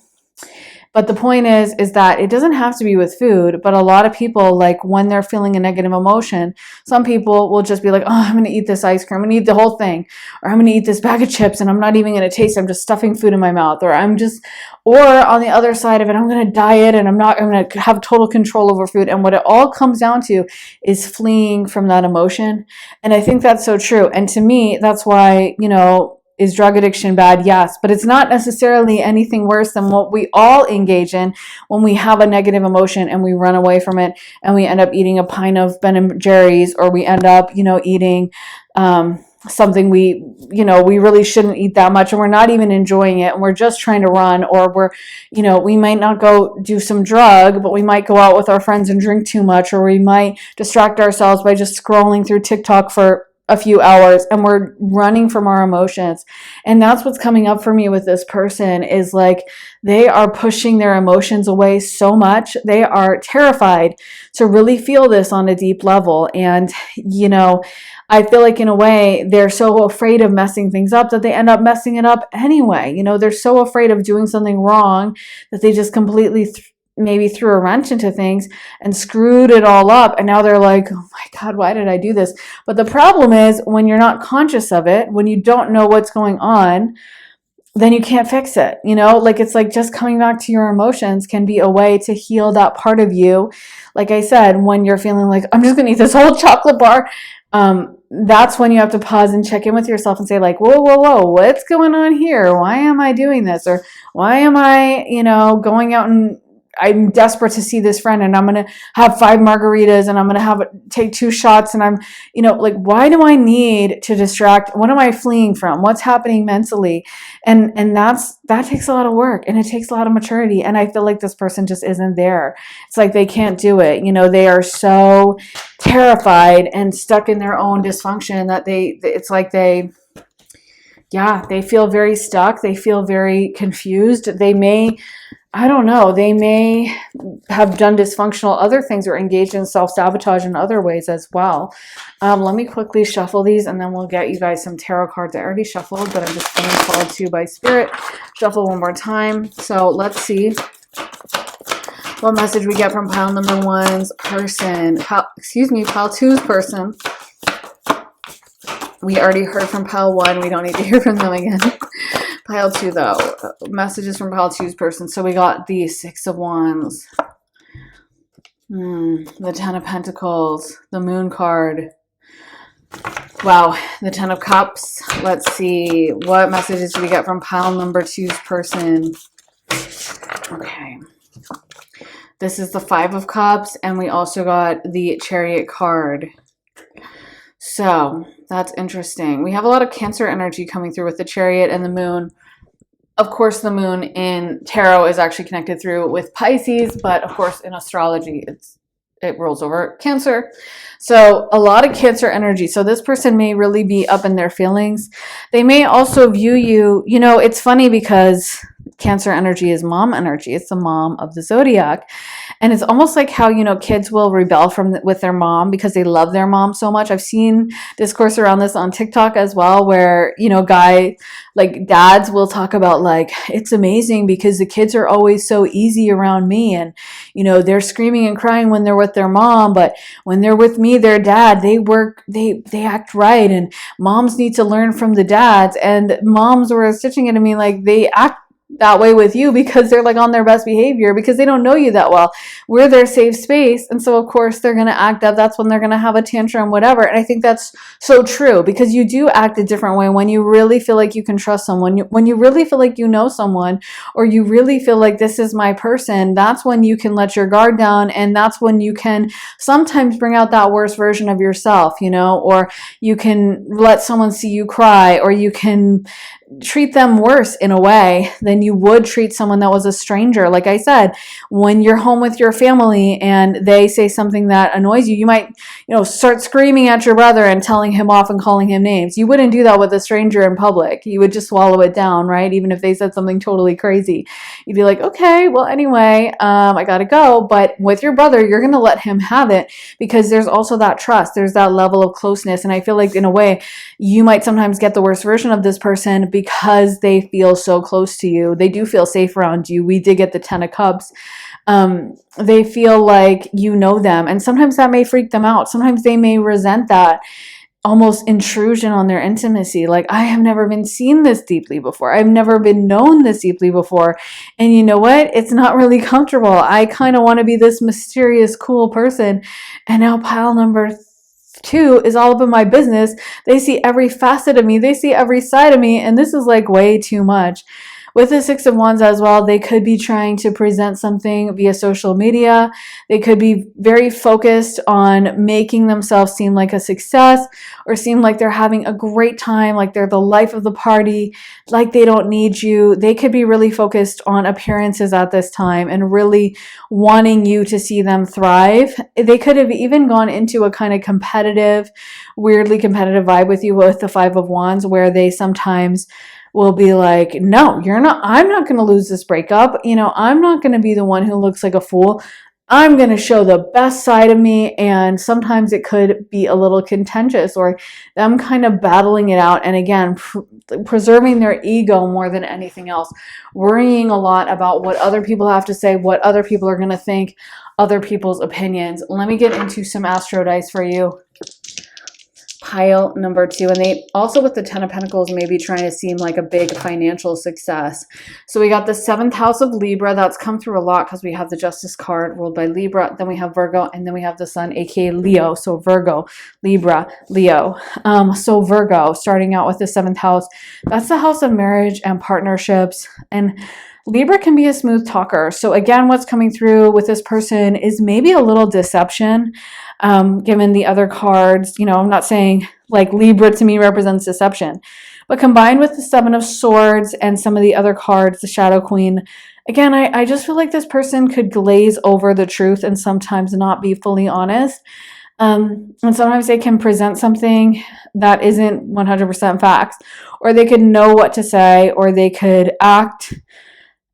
But the point is that it doesn't have to be with food, but a lot of people, like when they're feeling a negative emotion, some people will just be like, oh, I'm going to eat this ice cream. I'm going to eat the whole thing. Or I'm going to eat this bag of chips and I'm not even going to taste it. I'm just stuffing food in my mouth. Or on the other side of it, I'm going to diet and I'm going to have total control over food. And what it all comes down to is fleeing from that emotion. And I think that's so true. And to me, that's why, is drug addiction bad? Yes, but it's not necessarily anything worse than what we all engage in when we have a negative emotion and we run away from it and we end up eating a pint of Ben and Jerry's, or we end up, eating something we really shouldn't eat that much, and we're not even enjoying it, and we're just trying to run, or we might not go do some drug, but we might go out with our friends and drink too much, or we might distract ourselves by just scrolling through TikTok for a few hours, and we're running from our emotions. And that's what's coming up for me with this person, is like they are pushing their emotions away so much. They are terrified to really feel this on a deep level. And, I feel like in a way they're so afraid of messing things up that they end up messing it up anyway. They're so afraid of doing something wrong that they just completely maybe threw a wrench into things and screwed it all up. And now they're like, oh my God, why did I do this? But the problem is when you're not conscious of it, when you don't know what's going on, then you can't fix it. Like it's like just coming back to your emotions can be a way to heal that part of you. Like I said, when you're feeling like, I'm just going to eat this whole chocolate bar, that's when you have to pause and check in with yourself and say like, whoa, whoa, whoa, what's going on here? Why am I doing this? Or why am I, going out and I'm desperate to see this friend and I'm going to have 5 margaritas and I'm going to take 2 shots and I'm, like, why do I need to distract? What am I fleeing from? What's happening mentally? And that takes a lot of work and it takes a lot of maturity. And I feel like this person just isn't there. It's like they can't do it. They are so terrified and stuck in their own dysfunction that it's like they feel very stuck. They feel very confused. They may have done dysfunctional other things or engaged in self-sabotage in other ways as well. Let me quickly shuffle these and then we'll get you guys some tarot cards. I already shuffled, but I'm just feeling called to by spirit. Shuffle one more time. So let's see what message we get from pile number 1's person. Pile 2's person. We already heard from pile 1. We don't need to hear from them again. Pile 2, though. Messages from pile 2's person. So we got the 6 of Wands. The 10 of Pentacles. The Moon card. Wow. The 10 of Cups. Let's see. What messages do we get from pile number 2's person? Okay. This is the 5 of Cups. And we also got the Chariot card. So that's interesting. We have a lot of Cancer energy coming through with the Chariot and the Moon. Of course, the Moon in tarot is actually connected through with Pisces, but of course in astrology, it rolls over Cancer. So a lot of Cancer energy. So this person may really be up in their feelings. They may also view you, it's funny because Cancer energy is mom energy. It's the mom of the zodiac. And it's almost like how, kids will rebel with their mom because they love their mom so much. I've seen discourse around this on TikTok as well, where, dads will talk about like, it's amazing because the kids are always so easy around me. And, they're screaming and crying when they're with their mom, but when they're with me, their dad, they act right. And moms need to learn from the dads. And moms were stitching it to me like they act that way with you because they're like on their best behavior because they don't know you that well. We're their safe space. And so of course they're going to act up. That's when they're going to have a tantrum, whatever. And I think that's so true because you do act a different way when you really feel like you can trust someone, when you really feel like you know someone, or you really feel like this is my person. That's when you can let your guard down. And that's when you can sometimes bring out that worst version of yourself, or you can let someone see you cry, or you can treat them worse in a way than you would treat someone that was a stranger. Like I said, when you're home with your family and they say something that annoys you, you might, start screaming at your brother and telling him off and calling him names. You wouldn't do that with a stranger in public. You would just swallow it down, right? Even if they said something totally crazy, you'd be like, okay, well, anyway, I gotta go. But with your brother, you're going to let him have it because there's also that trust. There's that level of closeness. And I feel like in a way, you might sometimes get the worst version of this person because they feel so close to you. They do feel safe around you. We did get the 10 of Cups. They feel like you know them. And sometimes that may freak them out. Sometimes they may resent that almost intrusion on their intimacy. Like, I have never been seen this deeply before. I've never been known this deeply before. And you know what? It's not really comfortable. I kind of want to be this mysterious, cool person. And now pile number 2 is all up in my business. They see every facet of me. They see every side of me. And this is like way too much. With the 6 of Wands as well, they could be trying to present something via social media. They could be very focused on making themselves seem like a success or seem like they're having a great time, like they're the life of the party, like they don't need you. They could be really focused on appearances at this time and really wanting you to see them thrive. They could have even gone into a kind of competitive, weirdly competitive vibe with you with the 5 of Wands, where they sometimes will be like, no, you're not, I'm not going to lose this breakup. I'm not going to be the one who looks like a fool. I'm going to show the best side of me. And sometimes it could be a little contentious, or them kind of battling it out. And again, preserving their ego more than anything else, worrying a lot about what other people have to say, what other people are going to think, other people's opinions. Let me get into some astro dice for you. Pile number 2, and they also, with the 10 of Pentacles, maybe trying to seem like a big financial success. So we got the 7th house of Libra. That's come through a lot because we have the Justice card ruled by Libra. Then we have Virgo, and then we have the Sun, aka Leo. So Virgo, Libra, Leo. So Virgo, starting out with the 7th house, that's the house of marriage and partnerships. And Libra can be a smooth talker. So again, what's coming through with this person is maybe a little deception. Given the other cards, I'm not saying like Libra to me represents deception, but combined with the 7 of Swords and some of the other cards, the Shadow Queen, again, I just feel like this person could glaze over the truth and sometimes not be fully honest. And sometimes they can present something that isn't 100% facts, or they could know what to say, or they could act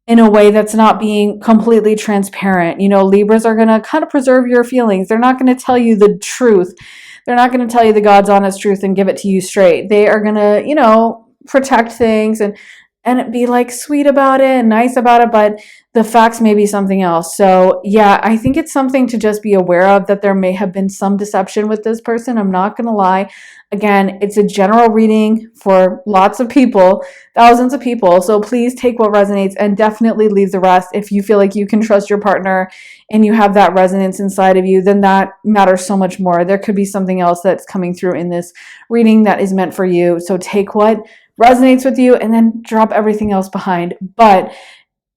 in a way that's not being completely transparent. Libras are going to kind of preserve your feelings. They're not going to tell you the truth. They're not going to tell you the God's honest truth and give it to you straight. They are going to, protect things and be like sweet about it and nice about it, but the facts may be something else. So yeah, I think it's something to just be aware of, that there may have been some deception with this person. I'm not going to lie. Again, it's a general reading for lots of people, thousands of people. So please take what resonates and definitely leave the rest. If you feel like you can trust your partner and you have that resonance inside of you, then that matters so much more. There could be something else that's coming through in this reading that is meant for you. So take what resonates with you and then drop everything else behind. But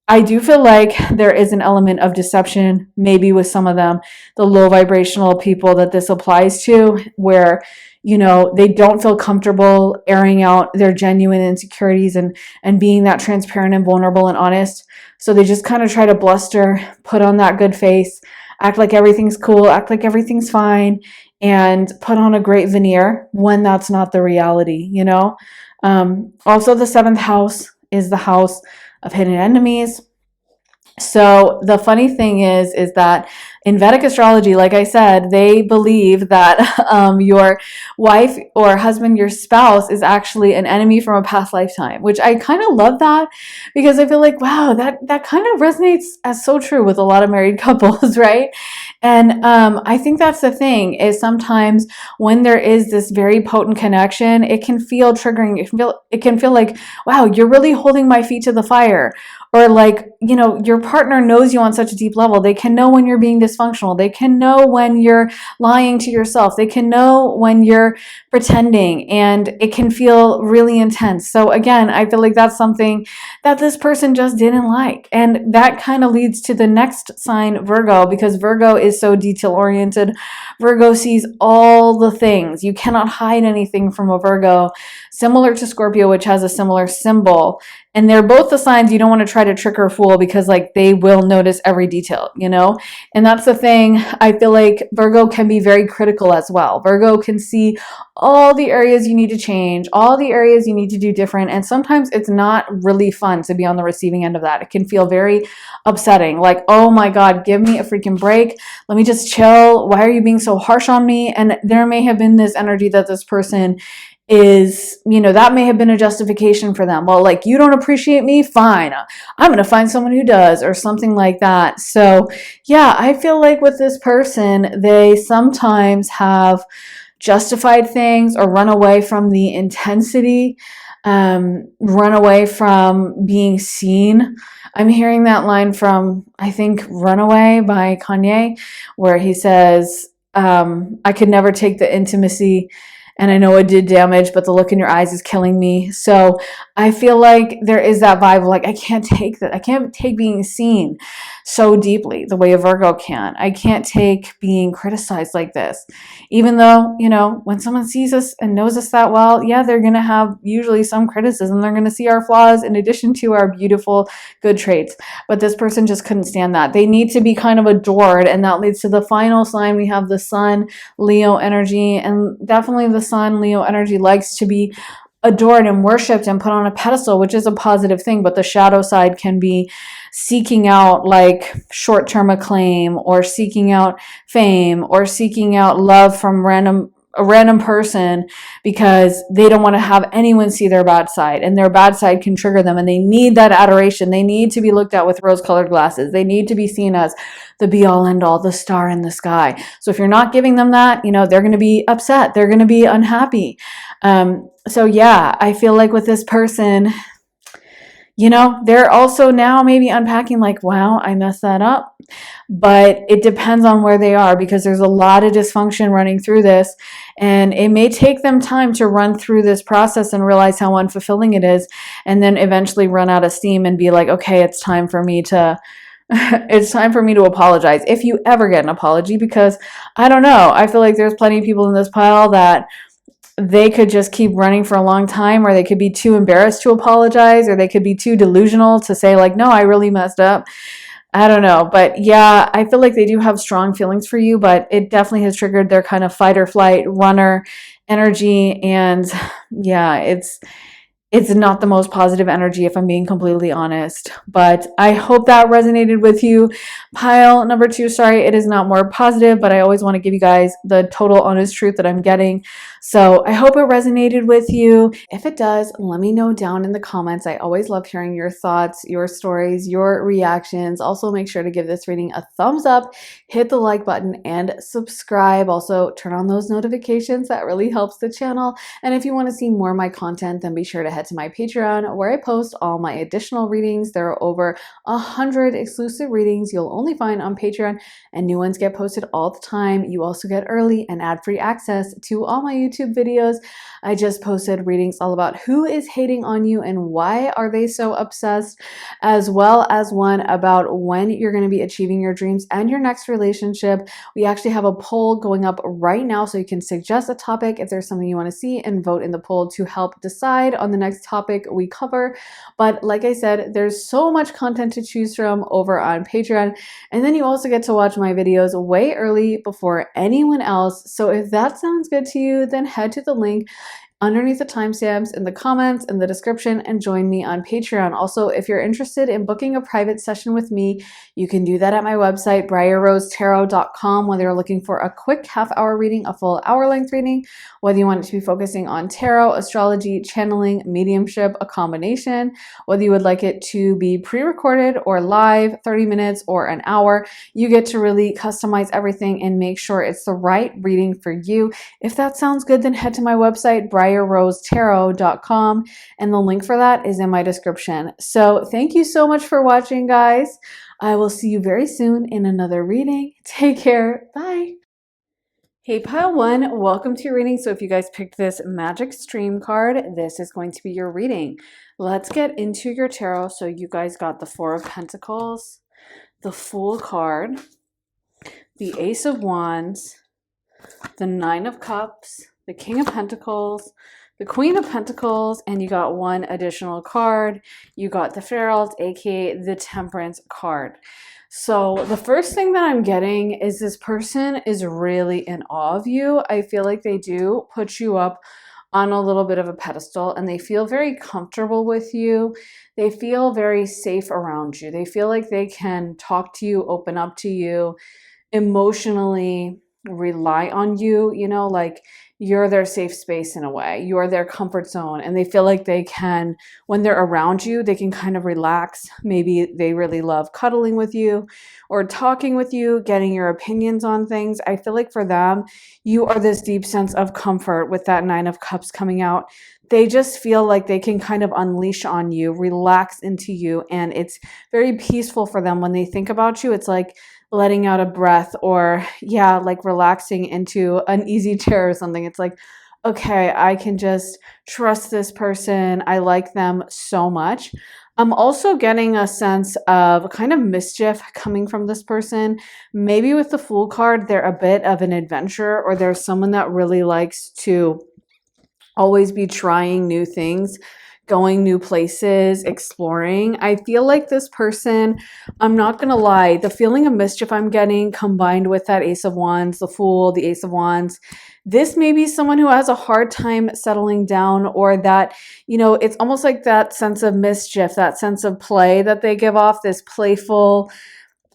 I do feel like there is an element of deception, maybe with some of them, the low vibrational people that this applies to, where, they don't feel comfortable airing out their genuine insecurities and being that transparent and vulnerable and honest. So they just kind of try to bluster, put on that good face, act like everything's cool, act like everything's fine, and put on a great veneer when that's not the reality, Also, the 7th house is the house of hidden enemies. So the funny thing is that in Vedic astrology, like I said, they believe that your wife or husband, your spouse, is actually an enemy from a past lifetime, which I kind of love that, because I feel like, wow, that kind of resonates as so true with a lot of married couples, right? And I think that's the thing, is sometimes when there is this very potent connection, it can feel triggering. It can feel like, wow, you're really holding my feet to the fire. Or like, your partner knows you on such a deep level. They can know when you're being dysfunctional. They can know when you're lying to yourself. They can know when you're pretending, and it can feel really intense. So again, I feel like that's something that this person just didn't like. And that kind of leads to the next sign, Virgo, because Virgo is so detail oriented. Virgo sees all the things. You cannot hide anything from a Virgo, similar to Scorpio, which has a similar symbol. And they're both the signs you don't want to try to trick or fool, because like they will notice every detail, And that's the thing. I feel like Virgo can be very critical as well. Virgo can see all the areas you need to change, all the areas you need to do different. And sometimes it's not really fun to be on the receiving end of that. It can feel very upsetting. Like, oh my God, give me a freaking break. Let me just chill. Why are you being so harsh on me? And there may have been this energy that this person is, that may have been a justification for them. Well, like, you don't appreciate me? Fine. I'm going to find someone who does, or something like that. So yeah, I feel like with this person, they sometimes have justified things or run away from the intensity, run away from being seen. I'm hearing that line from, I think, Runaway by Kanye, where he says, I could never take the intimacy, and I know it did damage, but the look in your eyes is killing me. So I feel like there is that vibe of like, I can't take that. I can't take being seen so deeply the way a Virgo can. I can't take being criticized like this. Even though, when someone sees us and knows us that well, yeah, they're going to have usually some criticism. They're going to see our flaws in addition to our beautiful, good traits. But this person just couldn't stand that. They need to be kind of adored. And that leads to the final sign. We have the Sun, Leo energy, and definitely the Sun, Leo energy likes to be adored and worshipped and put on a pedestal, which is a positive thing. But the shadow side can be seeking out like short-term acclaim, or seeking out fame, or seeking out love from a random person, because they don't want to have anyone see their bad side, and their bad side can trigger them, and they need that adoration. They need to be looked at with rose-colored glasses. They need to be seen as the be all end all, the star in the sky. So if you're not giving them that, they're going to be upset. They're going to be unhappy. So yeah, I feel like with this person, they're also now maybe unpacking like, wow, I messed that up. But it depends on where they are, because there's a lot of dysfunction running through this. And it may take them time to run through this process and realize how unfulfilling it is. And then eventually run out of steam and be like, okay, it's time for me to apologize, if you ever get an apology. Because I don't know, I feel like there's plenty of people in this pile that they could just keep running for a long time, or they could be too embarrassed to apologize, or they could be too delusional to say like, no, I really messed up. I don't know. But yeah, I feel like they do have strong feelings for you, but it definitely has triggered their kind of fight or flight runner energy. And yeah, it's not the most positive energy, if I'm being completely honest. But I hope that resonated with you. Pile number 2, sorry, it is not more positive, but I always want to give you guys the total honest truth that I'm getting. So I hope it resonated with you. If it does, let me know down in the comments. I always love hearing your thoughts, your stories, your reactions. Also, make sure to give this reading a thumbs up, hit the like button, and subscribe. Also, turn on those notifications. That really helps the channel. And if you want to see more of my content, then be sure to head to my Patreon, where I post all my additional readings. There are over 100 exclusive readings you'll only find on Patreon, and new ones get posted all the time. You also get early and ad-free access to all my YouTube videos. I just posted readings all about who is hating on you and why are they so obsessed, as well as one about when you're going to be achieving your dreams and your next relationship. We actually have a poll going up right now, so you can suggest a topic if there's something you want to see, and vote in the poll to help decide on the next topic we cover. But like I said, there's so much content to choose from over on Patreon, and then you also get to watch my videos way early before anyone else. So if that sounds good to you, then head to the link underneath the timestamps in the comments in the description and join me on Patreon. Also, if you're interested in booking a private session with me, you can do that at my website, briarrosetarot.com, whether you're looking for a quick half-hour reading, a full hour-length reading, whether you want it to be focusing on tarot, astrology, channeling, mediumship, a combination, whether you would like it to be pre-recorded or live, 30 minutes or an hour. You get to really customize everything and make sure it's the right reading for you. If that sounds good, then head to my website, briarrosetarot.com, and the link for that is in my description. So thank you so much for watching, guys. I will see you very soon in another reading. Take care. Bye. Hey, pile 1, welcome to your reading. So if you guys picked this magic stream card, this is going to be your reading. Let's get into your tarot. So you guys got the 4 of Pentacles, the Fool card, the Ace of Wands, the 9 of Cups, the King of Pentacles, the Queen of Pentacles, and you got one additional card. You got the Herald, aka the Temperance card. So the first thing that I'm getting is this person is really in awe of you. I feel like they do put you up on a little bit of a pedestal, and they feel very comfortable with you. They feel very safe around you. They feel like they can talk to you, open up to you, emotionally rely on you, like you're their safe space in a way. You're their comfort zone, and they feel like they can, when they're around you, they can kind of relax. Maybe they really love cuddling with you or talking with you, getting your opinions on things. I feel like for them, you are this deep sense of comfort with that 9 of Cups coming out. They just feel like they can kind of unleash on you, relax into you, and it's very peaceful for them when they think about you. It's like letting out a breath, or like relaxing into an easy chair or something. It's like, okay, I can just trust this person. I like them so much. I'm also getting a sense of kind of mischief coming from this person. Maybe with the Fool card, they're a bit of an adventurer, or there's someone that really likes to always be trying new things, going new places, exploring. I feel like this person, I'm not going to lie, the feeling of mischief I'm getting combined with that Ace of Wands, the Fool, the Ace of Wands, This may be someone who has a hard time settling down, or that, it's almost like that sense of mischief, that sense of play that they give off, this playful,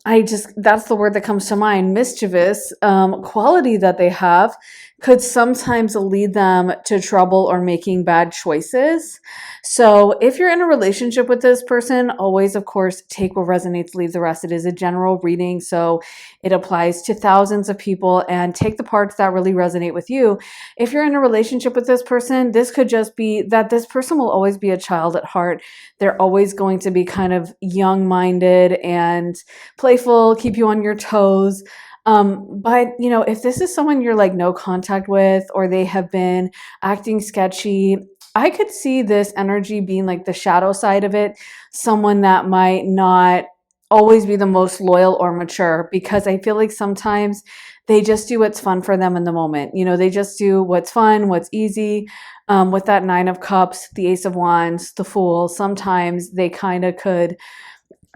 that's the word that comes to mind, mischievous quality that they have, could sometimes lead them to trouble or making bad choices. So if you're in a relationship with this person, always, of course, take what resonates, leave the rest. It is a general reading, so it applies to thousands of people, and take the parts that really resonate with you. If you're in a relationship with this person, this could just be that this person will always be a child at heart. They're always going to be kind of young-minded and playful, keep you on your toes. But if this is someone you're like no contact with, or they have been acting sketchy, I could see this energy being like the shadow side of it, someone that might not always be the most loyal or mature, because I feel like sometimes they just do what's fun for them in the moment. They just do what's fun, what's easy. With that Nine of Cups, the Ace of Wands, the Fool, sometimes they kind of could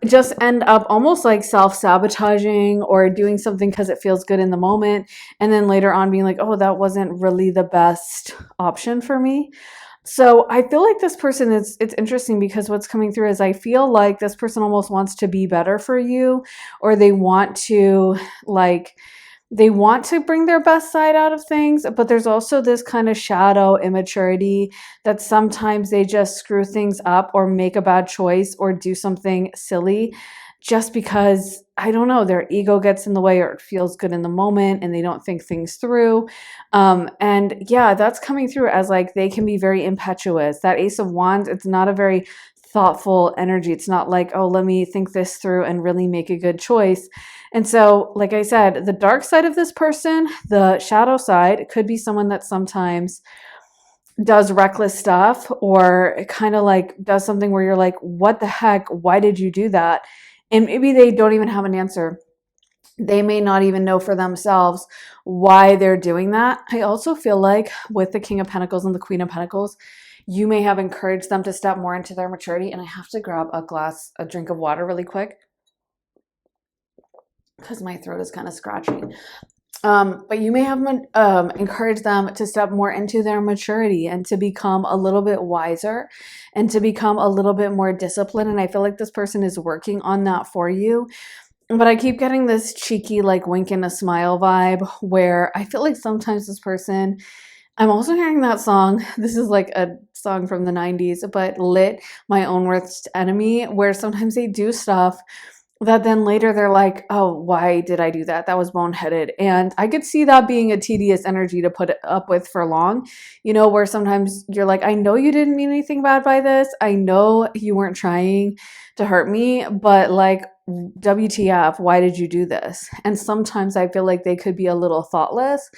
just end up almost like self-sabotaging or doing something because it feels good in the moment, and then later on being like, oh, that wasn't really the best option for me. So I feel like this person it's interesting, because what's coming through is I feel like this person almost wants to be better for you, or they want to bring their best side out of things, but there's also this kind of shadow immaturity that sometimes they just screw things up or make a bad choice or do something silly just because, I don't know, their ego gets in the way, or it feels good in the moment and they don't think things through. And yeah, that's coming through as like they can be very impetuous. That Ace of Wands, it's not a very thoughtful energy. It's not like, oh, let me think this through and really make a good choice. And so, like I said, the dark side of this person, the shadow side, could be someone that sometimes does reckless stuff, or kind of like does something where you're like, what the heck? Why did you do that? And maybe they don't even have an answer. They may not even know for themselves why they're doing that. I also feel like with the King of Pentacles and the Queen of Pentacles, you may have encouraged them to step more into their maturity. And I have to grab a drink of water really quick, because my throat is kind of scratchy. But you may have encouraged them to step more into their maturity and to become a little bit wiser and to become a little bit more disciplined. And I feel like this person is working on that for you. But I keep getting this cheeky, like wink and a smile vibe, where I feel like sometimes this person, I'm also hearing that song. This is like a song from the 90s, but Lit, My Own Worst Enemy, where sometimes they do stuff that then later they're like, oh, why did I do that? That was boneheaded. And I could see that being a tedious energy to put up with for long, where sometimes you're like, I know you didn't mean anything bad by this. I know you weren't trying to hurt me, but like, WTF, why did you do this? And sometimes I feel like they could be a little thoughtless.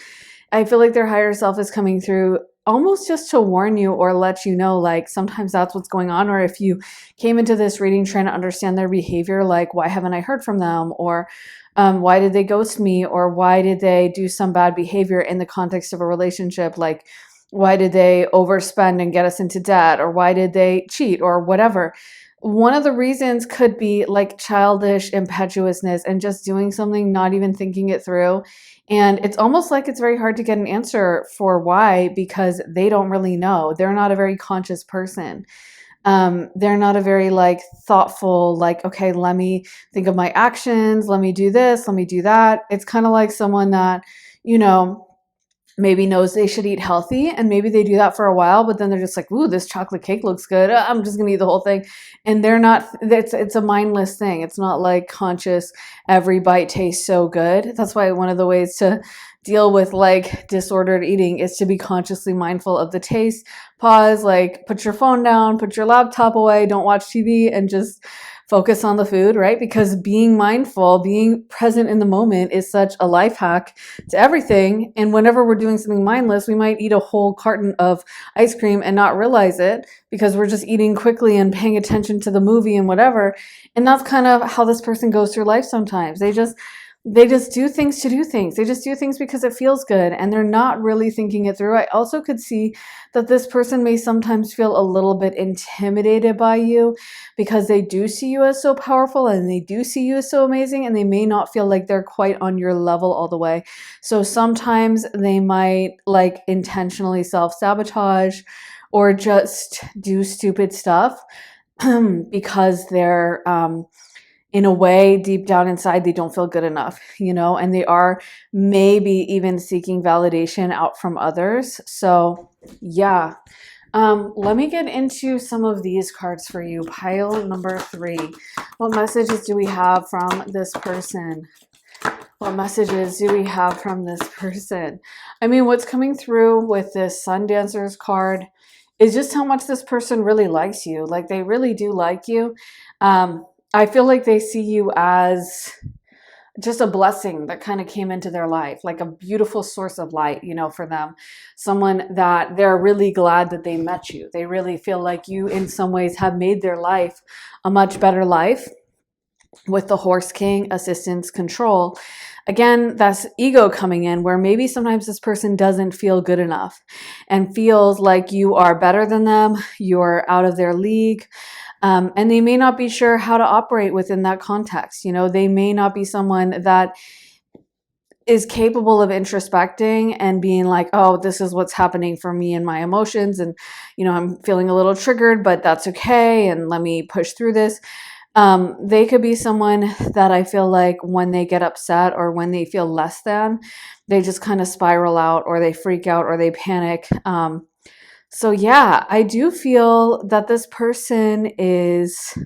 I feel like their higher self is coming through almost just to warn you or let you know, like, sometimes that's what's going on. Or if you came into this reading trying to understand their behavior, like, why haven't I heard from them? Or why did they ghost me? Or why did they do some bad behavior in the context of a relationship? Like, why did they overspend and get us into debt? Or why did they cheat or whatever? One of the reasons could be like childish impetuousness and just doing something, not even thinking it through. And it's almost like it's very hard to get an answer for why, because they don't really know. They're not a very conscious person. They're not a very like thoughtful, like, okay, let me think of my actions. Let me do this. Let me do that. It's kind of like someone that, maybe knows they should eat healthy, and maybe they do that for a while, but then they're just like, ooh, this chocolate cake looks good. I'm just going to eat the whole thing. And they're not, it's a mindless thing. It's not like conscious, every bite tastes so good. That's why one of the ways to deal with like disordered eating is to be consciously mindful of the taste. Pause, like put your phone down, put your laptop away, don't watch TV, and just focus on the food, right? Because being mindful, being present in the moment is such a life hack to everything. And whenever we're doing something mindless, we might eat a whole carton of ice cream and not realize it because we're just eating quickly and paying attention to the movie and whatever. And that's kind of how this person goes through life sometimes. they just do things to do things. They just do things because it feels good and they're not really thinking it through. I also could see that this person may sometimes feel a little bit intimidated by you because they do see you as so powerful and they do see you as so amazing, and they may not feel like they're quite on your level all the way. So sometimes they might like intentionally self-sabotage or just do stupid stuff because they're in a way, deep down inside, they don't feel good enough, and they are maybe even seeking validation out from others. So, yeah. Let me get into some of these cards for you. Pile number 3. What messages do we have from this person? What messages do we have from this person? I mean, what's coming through with this Sun Dancers card is just how much this person really likes you. Like, they really do like you. I feel like they see you as just a blessing that kind of came into their life, like a beautiful source of light, for them. Someone that they're really glad that they met you. They really feel like you, in some ways, have made their life a much better life with the Horse King, assistance, control. Again, that's ego coming in, where maybe sometimes this person doesn't feel good enough and feels like you are better than them, you're out of their league. And they may not be sure how to operate within that context. They may not be someone that is capable of introspecting and being like, oh, this is what's happening for me and my emotions. And, I'm feeling a little triggered, but that's okay. And let me push through this. They could be someone that I feel like when they get upset or when they feel less than, they just kind of spiral out, or they freak out, or they panic. So yeah, I do feel that this person is,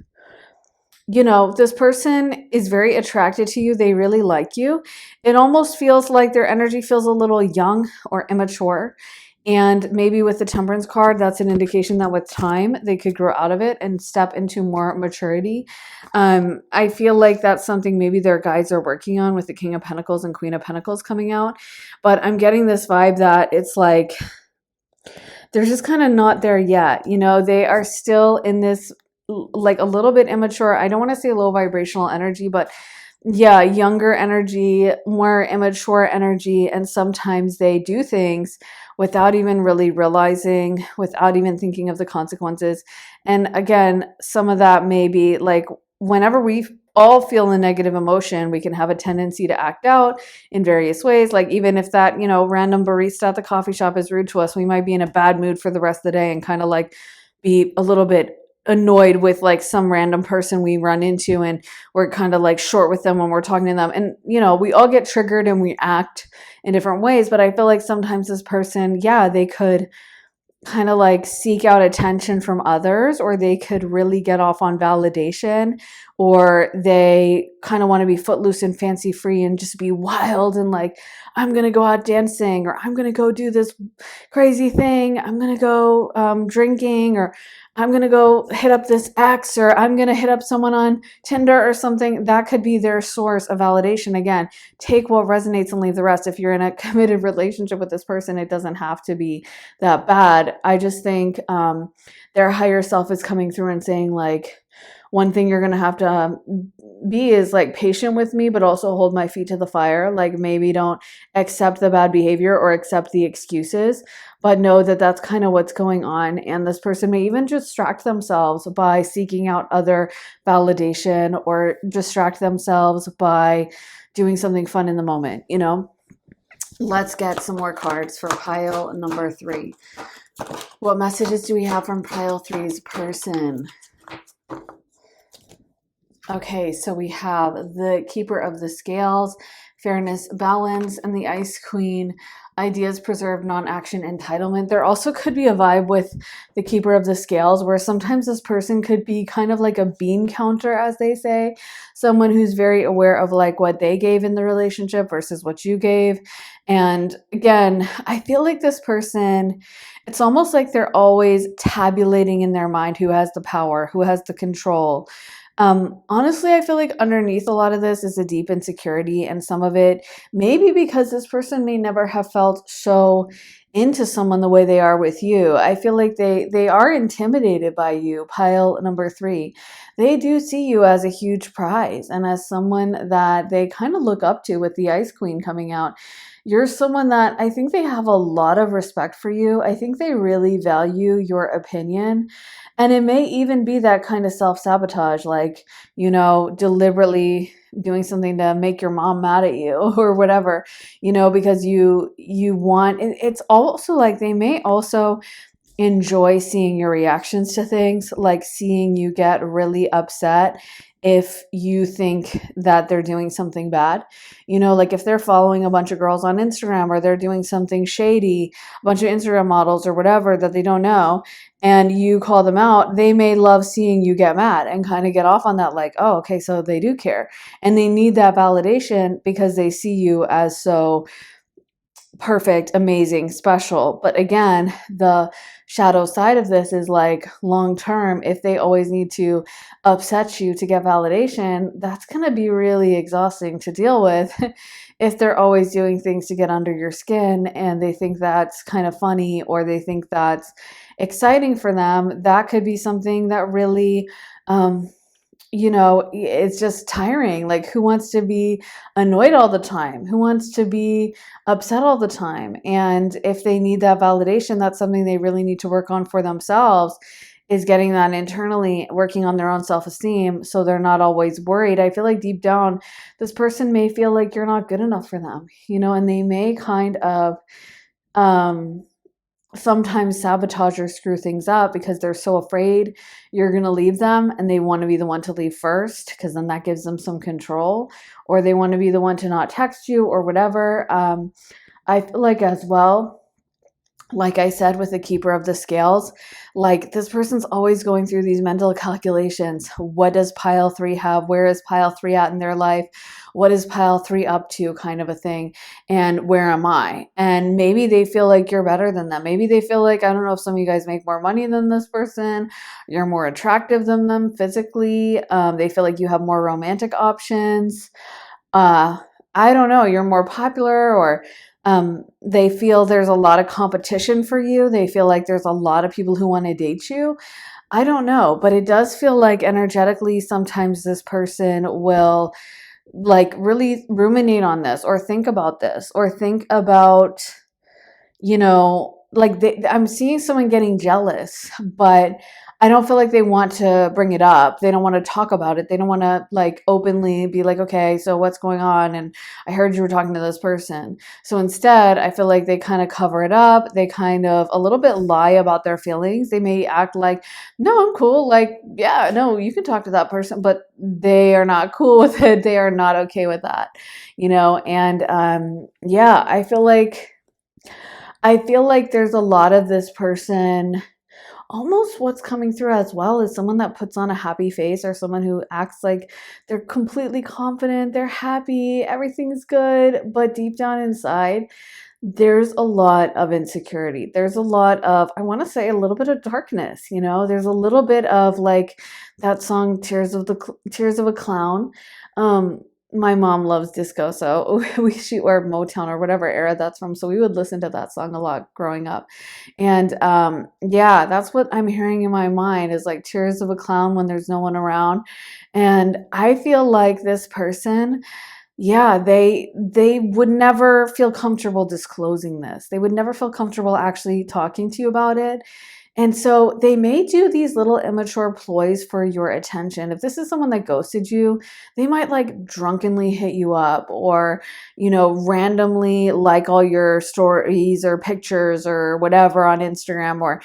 this person is very attracted to you. They really like you. It almost feels like their energy feels a little young or immature. And maybe with the Temperance card, that's an indication that with time, they could grow out of it and step into more maturity. I feel like that's something maybe their guides are working on with the King of Pentacles and Queen of Pentacles coming out. But I'm getting this vibe that it's like, they're just kind of not there yet. They are still in this like a little bit immature. I don't want to say low vibrational energy, but yeah, younger energy, more immature energy. And sometimes they do things without even really realizing, without even thinking of the consequences. And again, some of that may be like whenever we all feel a negative emotion, we can have a tendency to act out in various ways. Like even if that, random barista at the coffee shop is rude to us, we might be in a bad mood for the rest of the day and kind of like be a little bit annoyed with like some random person we run into, and we're kind of like short with them when we're talking to them. And, we all get triggered and we act in different ways. But I feel like sometimes this person, yeah, they could kind of like seek out attention from others, or they could really get off on validation, or they kind of want to be footloose and fancy free and just be wild and like, I'm going to go out dancing, or I'm going to go do this crazy thing. I'm going to go drinking, or I'm going to go hit up this ex, or I'm going to hit up someone on Tinder or something. That could be their source of validation. Again, take what resonates and leave the rest. If you're in a committed relationship with this person, it doesn't have to be that bad. I just think their higher self is coming through and saying like, one thing you're going to have to be is like patient with me, but also hold my feet to the fire. Like maybe don't accept the bad behavior or accept the excuses, but know that that's kind of what's going on. And this person may even distract themselves by seeking out other validation, or distract themselves by doing something fun in the moment, Let's get some more cards for pile number 3. What messages do we have from pile 3's person? Okay, so we have the Keeper of the Scales, Fairness, Balance, and the Ice Queen, Ideas Preserved, Non-Action, Entitlement. There also could be a vibe with the Keeper of the Scales where sometimes this person could be kind of like a bean counter, as they say, someone who's very aware of like what they gave in the relationship versus what you gave. And again, I feel like this person, it's almost like they're always tabulating in their mind who has the power, who has the control. Honestly, I feel like underneath a lot of this is a deep insecurity, and some of it maybe because this person may never have felt so into someone the way they are with you. I feel like they are intimidated by you. Pile number 3. They do see you as a huge prize and as someone that they kind of look up to with the Ice Queen coming out. You're someone that I think they have a lot of respect for you. I think they really value your opinion. And it may even be that kind of self sabotage, like, deliberately doing something to make your mom mad at you or whatever, because you want it's also like they may also enjoy seeing your reactions to things, like seeing you get really upset if you think that they're doing something bad. Like if they're following a bunch of girls on Instagram or they're doing something shady, a bunch of Instagram models or whatever that they don't know, and you call them out, they may love seeing you get mad and kind of get off on that, like, oh, okay, so they do care. And they need that validation because they see you as so perfect, amazing, special. But again, the shadow side of this is like long term, if they always need to upset you to get validation, that's going to be really exhausting to deal with. If they're always doing things to get under your skin and they think that's kind of funny or they think that's exciting for them, that could be something that really it's just tiring. Like, who wants to be annoyed all the time? Who wants to be upset all the time? And if they need that validation, that's something they really need to work on for themselves, is getting that internally, working on their own self-esteem so they're not always worried. I feel like deep down, this person may feel like you're not good enough for them, and they may kind of sometimes sabotage or screw things up because they're so afraid you're going to leave them and they want to be the one to leave first because then that gives them some control, or they want to be the one to not text you or whatever. I feel like as well, like I said, with the keeper of the scales, like this person's always going through these mental calculations. What does pile 3 have? Where is pile 3 at in their life? What is pile 3 up to, kind of a thing? And where am I? And maybe they feel like you're better than them. Maybe they feel like, I don't know if some of you guys make more money than this person, you're more attractive than them physically. They feel like you have more romantic options. Uh, I don't know, you're more popular, or they feel there's a lot of competition for you. They feel like there's a lot of people who want to date you. I don't know, but it does feel like energetically sometimes this person will like really ruminate on this or think about this or think about, like I'm seeing someone getting jealous, but I don't feel like they want to bring it up. They don't want to talk about it. They don't want to like openly be like, okay, so what's going on? And I heard you were talking to this person. So instead, I feel like they kind of cover it up. They kind of a little bit lie about their feelings. They may act like, no, I'm cool. Like, yeah, no, you can talk to that person, but they are not cool with it. They are not okay with that, And yeah, I feel like there's a lot of this person. Almost what's coming through as well is someone that puts on a happy face, or someone who acts like they're completely confident, they're happy, everything's good, but deep down inside, there's a lot of insecurity. There's a lot of, I want to say, a little bit of darkness, There's a little bit of like that song Tears of a Clown. My mom loves disco, so or Motown or whatever era that's from, so we would listen to that song a lot growing up. And yeah, that's what I'm hearing in my mind, is like Tears of a Clown when there's no one around. And I feel like this person, yeah, they would never feel comfortable disclosing this. They would never feel comfortable actually talking to you about it. And so they may do these little immature ploys for your attention. If this is someone that ghosted you, they might like drunkenly hit you up, or, randomly like all your stories or pictures or whatever on Instagram,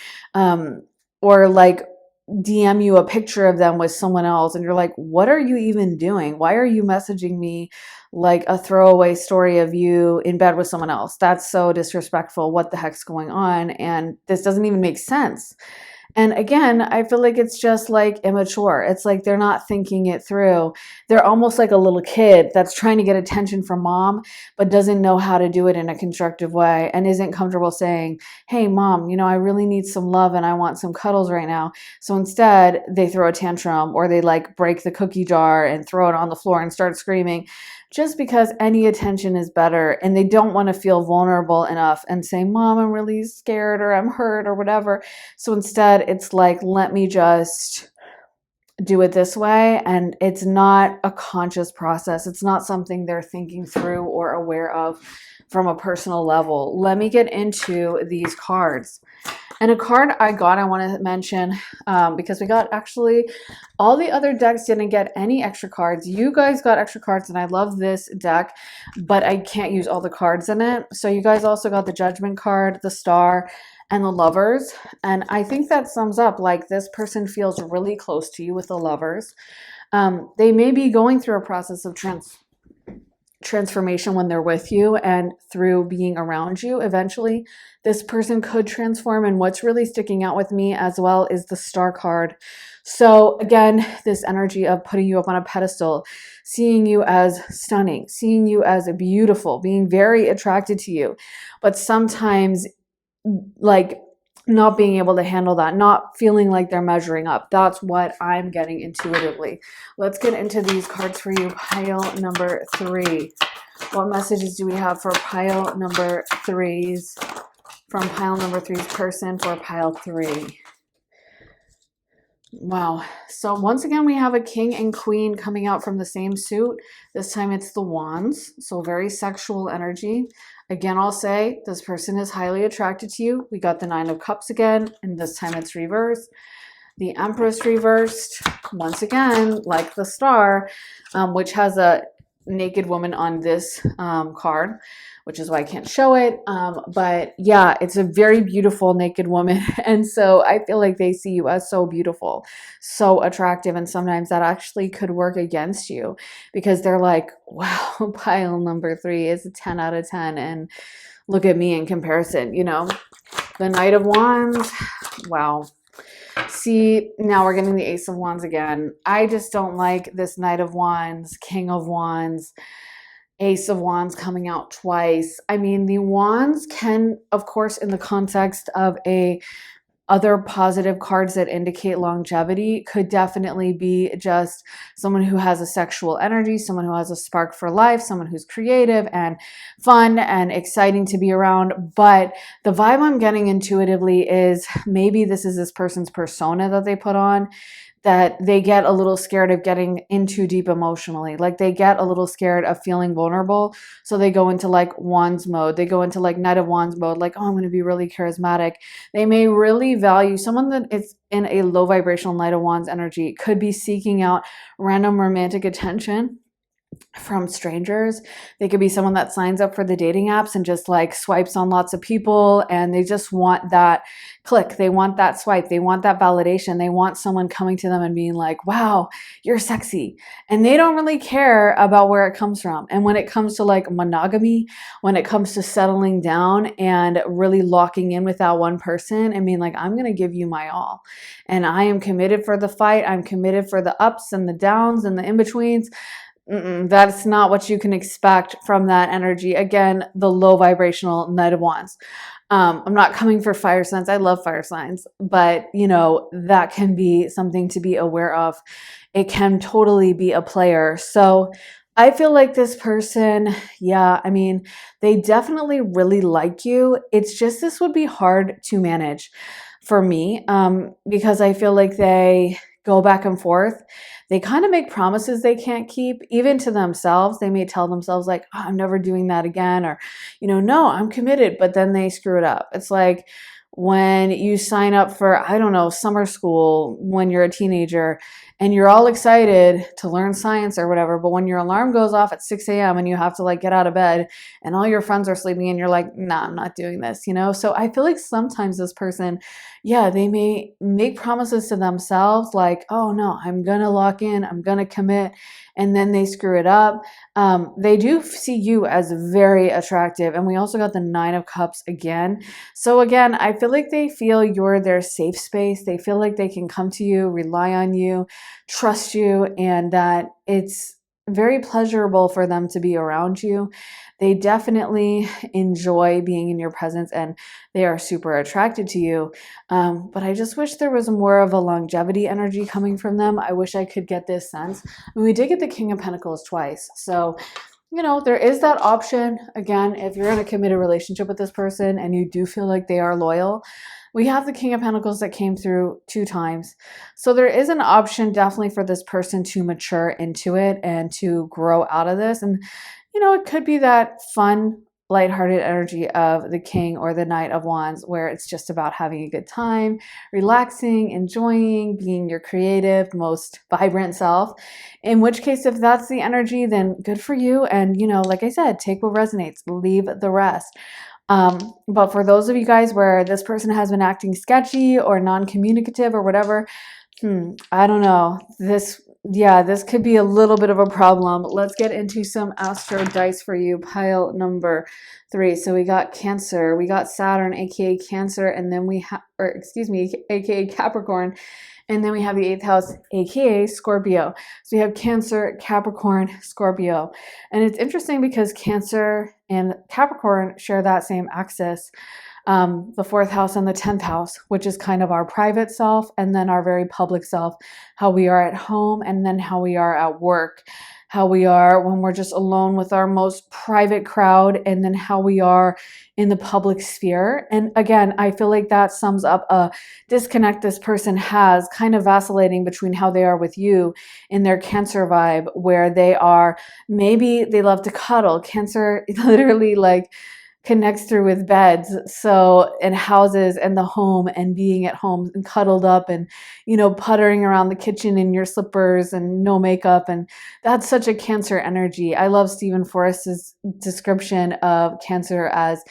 or like DM you a picture of them with someone else. And you're like, what are you even doing? Why are you messaging me like a throwaway story of you in bed with someone else? That's so disrespectful. What the heck's going on? And this doesn't even make sense. And again, I feel like it's just like immature. It's like they're not thinking it through. They're almost like a little kid that's trying to get attention from mom, but doesn't know how to do it in a constructive way and isn't comfortable saying, hey, mom, I really need some love and I want some cuddles right now. So instead, they throw a tantrum or they like break the cookie jar and throw it on the floor and start screaming just because any attention is better, and they don't want to feel vulnerable enough and say, mom, I'm really scared or I'm hurt or whatever. So instead, it's like, let me just do it this way. And it's not a conscious process. It's not something they're thinking through or aware of from a personal level. Let me get into these cards. And a card I got, I want to mention, because we got actually all the other decks didn't get any extra cards. You guys got extra cards, and I love this deck, but I can't use all the cards in it. So you guys also got the Judgment card, the Star, and the Lovers. And I think that sums up, like, this person feels really close to you with the Lovers. They may be going through a process of transformation when they're with you, and through being around you. Eventually this person could transform. And what's really sticking out with me as well is the Star card. So again, this energy of putting you up on a pedestal, seeing you as stunning, seeing you as beautiful, being very attracted to you, but sometimes like not being able to handle that, not feeling like they're measuring up. That's what I'm getting intuitively. Let's get into these cards for you. Pile number 3. What messages do we have for pile number 3's? From pile number 3's person for pile 3. Wow. So once again, we have a king and queen coming out from the same suit. This time it's the wands. So very sexual energy. Again, I'll say this person is highly attracted to you. We got the 9 of cups again, and this time it's reversed. The Empress reversed, once again, like the Star, which has a naked woman on this card, which is why I can't show it. But yeah, it's a very beautiful naked woman. And so I feel like they see you as so beautiful, so attractive. And sometimes that actually could work against you because they're like, wow, pile number 3 is a 10 out of 10. And look at me in comparison, The Knight of Wands, wow. See, now we're getting the Ace of Wands again. I just don't like this Knight of Wands, King of Wands, Ace of Wands coming out twice. I mean, the wands can, of course, in the context of other positive cards that indicate longevity, could definitely be just someone who has a sexual energy, someone who has a spark for life, someone who's creative and fun and exciting to be around. But the vibe I'm getting intuitively is maybe this is this person's persona that they put on, that they get a little scared of getting in too deep emotionally. Like they get a little scared of feeling vulnerable. So they go into like wands mode. They go into like Knight of Wands mode. Like, oh, I'm going to be really charismatic. They may really value someone that is in a low vibrational Knight of Wands energy, could be seeking out random romantic attention from strangers. They could be someone that signs up for the dating apps and just like swipes on lots of people, and they just want that click. They want that swipe. They want that validation. They want someone coming to them and being like, wow, you're sexy. And they don't really care about where it comes from. And when it comes to like monogamy, when it comes to settling down and really locking in with that one person and being like, I'm going to give you my all. And I am committed for the fight. I'm committed for the ups and the downs and the in-betweens. That's not what you can expect from that energy. Again, the low vibrational Knight of Wands. I'm not coming for fire signs. I love fire signs, but that can be something to be aware of. It can totally be a player. So I feel like this person, they definitely really like you. It's just, this would be hard to manage for me, because I feel like they go back and forth. They kind of make promises they can't keep, even to themselves. They may tell themselves like, oh, I'm never doing that again, or, no, I'm committed, but then they screw it up. It's like when you sign up for, I don't know, summer school when you're a teenager and you're all excited to learn science or whatever, but when your alarm goes off at 6 a.m. and you have to like get out of bed and all your friends are sleeping and you're like, nah, I'm not doing this, So I feel like sometimes this person, they may make promises to themselves like, oh no, I'm going to lock in, I'm going to commit. and then they screw it up. They do see you as very attractive. And we also got the 9 of Cups again. So again, I feel like they feel you're their safe space. They feel like they can come to you, rely on you, trust you, and that it's very pleasurable for them to be around you. They definitely enjoy being in your presence and they are super attracted to you. But I just wish there was more of a longevity energy coming from them. I wish I could get this sense. I mean, we did get the King of Pentacles twice. So, you know, there is that option. Again, if you're in a committed relationship with this person and you do feel like they are loyal, we have the King of Pentacles that came through 2 times. So there is an option definitely for this person to mature into it and to grow out of this. And, you know, it could be that fun, lighthearted energy of the King or the Knight of Wands, where it's just about having a good time, relaxing, enjoying, being your creative, most vibrant self. In which case, if that's the energy, then good for you. And, you know, like I said, take what resonates, leave the rest. But for those of you guys where this person has been acting sketchy or non-communicative or whatever, I don't know. This could be a little bit of a problem. Let's get into some Astro dice for you. Pile number 3. So we got Cancer, we got Saturn, aka Cancer, and then we have, or excuse me, aka Capricorn. And then we have the 8th house, aka Scorpio. So we have Cancer, Capricorn, Scorpio. And it's interesting because Cancer and Capricorn share that same axis. The 4th house and the 10th house, which is kind of our private self, and then our very public self, how we are at home, and then how we are at work, how we are when we're just alone with our most private crowd, and then how we are in the public sphere. And again, I feel like that sums up a disconnect this person has, kind of vacillating between how they are with you in their Cancer vibe, where they are, maybe they love to cuddle. Cancer literally like connects through with beds, so, and houses and the home and being at home and cuddled up and, you know, puttering around the kitchen in your slippers and no makeup. And that's such a Cancer energy. I love Stephen Forrest's description of Cancer as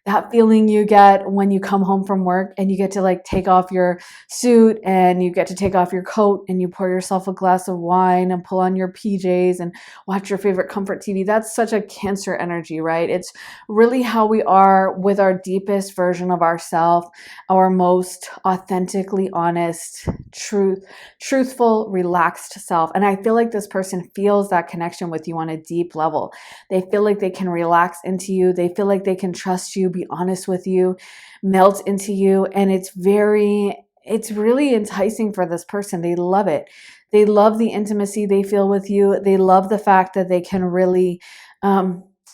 that feeling you get when you come home from work and you get to like take off your suit and you get to take off your coat and you pour yourself a glass of wine and pull on your PJs and watch your favorite comfort TV. That's such a Cancer energy, right? It's really how we are with our deepest version of ourselves, our most authentically honest, truthful, relaxed self. And I feel like this person feels that connection with you on a deep level. They feel like they can relax into you. They feel like they can trust you, be honest with you, melt into you. And it's really enticing for this person. They love it. They love the intimacy they feel with you. They love the fact that they can really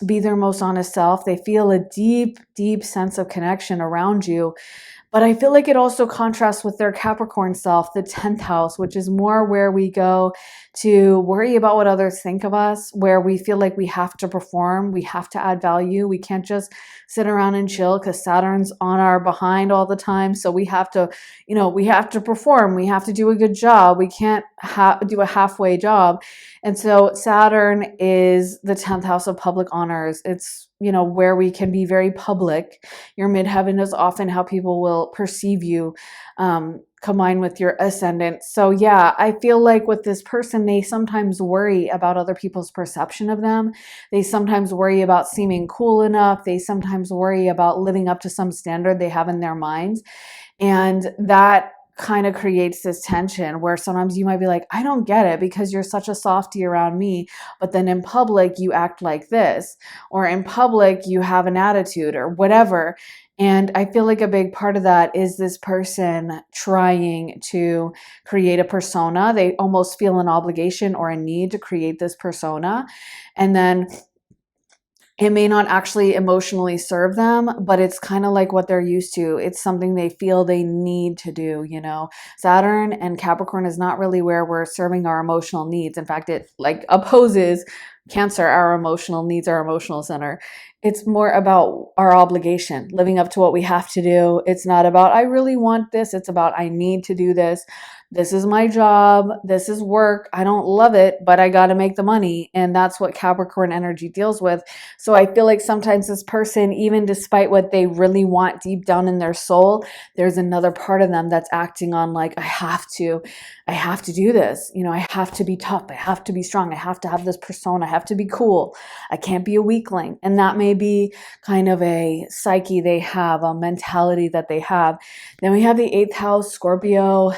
be their most honest self. They feel a deep, deep sense of connection around you. But I feel like it also contrasts with their Capricorn self, the 10th house, which is more where we go to worry about what others think of us, where we feel like we have to perform, we have to add value. We can't just sit around and chill because Saturn's on our behind all the time. So we have to, we have to perform. We have to do a good job. We can't do a halfway job. And so Saturn is the 10th house of public honors. It's, where we can be very public. Your midheaven is often how people will perceive you, combined with your ascendant. So yeah, I feel like with this person, they sometimes worry about other people's perception of them. They sometimes worry about seeming cool enough. They sometimes worry about living up to some standard they have in their minds. And that kind of creates this tension where sometimes you might be like, I don't get it because you're such a softie around me, but then in public you act like this, or in public you have an attitude or whatever. And I feel like a big part of that is this person trying to create a persona. They almost feel an obligation or a need to create this persona. And then it may not actually emotionally serve them, but it's kind of like what they're used to. It's something they feel they need to do, Saturn and Capricorn is not really where we're serving our emotional needs. In fact, it like opposes Cancer, our emotional needs, our emotional center. It's more about our obligation, living up to what we have to do. It's not about, I really want this. It's about, I need to do this. This is my job. This is work. I don't love it, but I got to make the money. And that's what Capricorn energy deals with. So I feel like sometimes this person, even despite what they really want deep down in their soul, there's another part of them that's acting on like, I have to do this. I have to be tough. I have to be strong. I have to have this persona. I have to be cool. I can't be a weakling. And that may be kind of a psyche they have, a mentality that they have. Then we have the 8th house, Scorpio.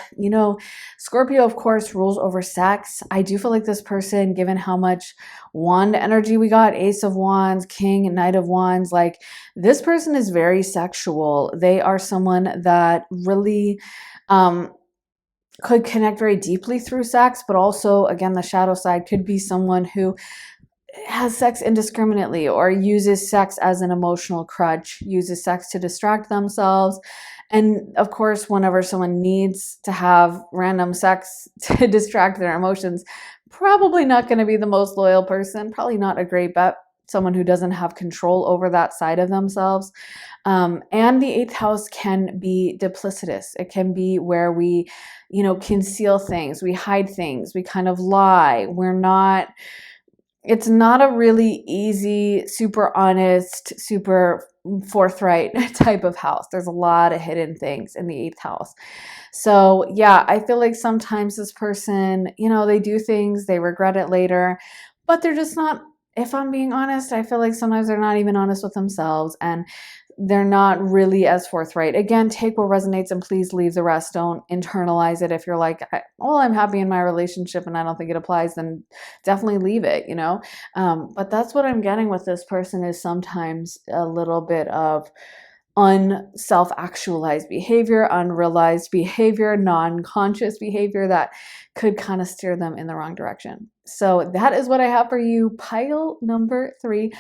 Scorpio, of course, rules over sex. I do feel like this person, given how much wand energy we got, Ace of Wands, King, Knight of Wands, like this person is very sexual. They are someone that really could connect very deeply through sex, but also, again, the shadow side could be someone who has sex indiscriminately or uses sex as an emotional crutch, uses sex to distract themselves. And of course, whenever someone needs to have random sex to distract their emotions, probably not going to be the most loyal person, probably not a great bet, someone who doesn't have control over that side of themselves. And the 8th house can be duplicitous. It can be where we, conceal things, we hide things, we kind of lie. It's not a really easy, super honest, super forthright type of house. There's a lot of hidden things in the 8th house. So yeah, I feel like sometimes this person, they do things, they regret it later, but they're just not, if I'm being honest, I feel like sometimes they're not even honest with themselves and they're not really as forthright. Again, take what resonates and please leave the rest. Don't internalize it. If you're like, I'm happy in my relationship and I don't think it applies, then definitely leave it, But that's what I'm getting with this person is sometimes a little bit of unself-actualized behavior, unrealized behavior, non-conscious behavior that could kind of steer them in the wrong direction. So that is what I have for you, pile number 3.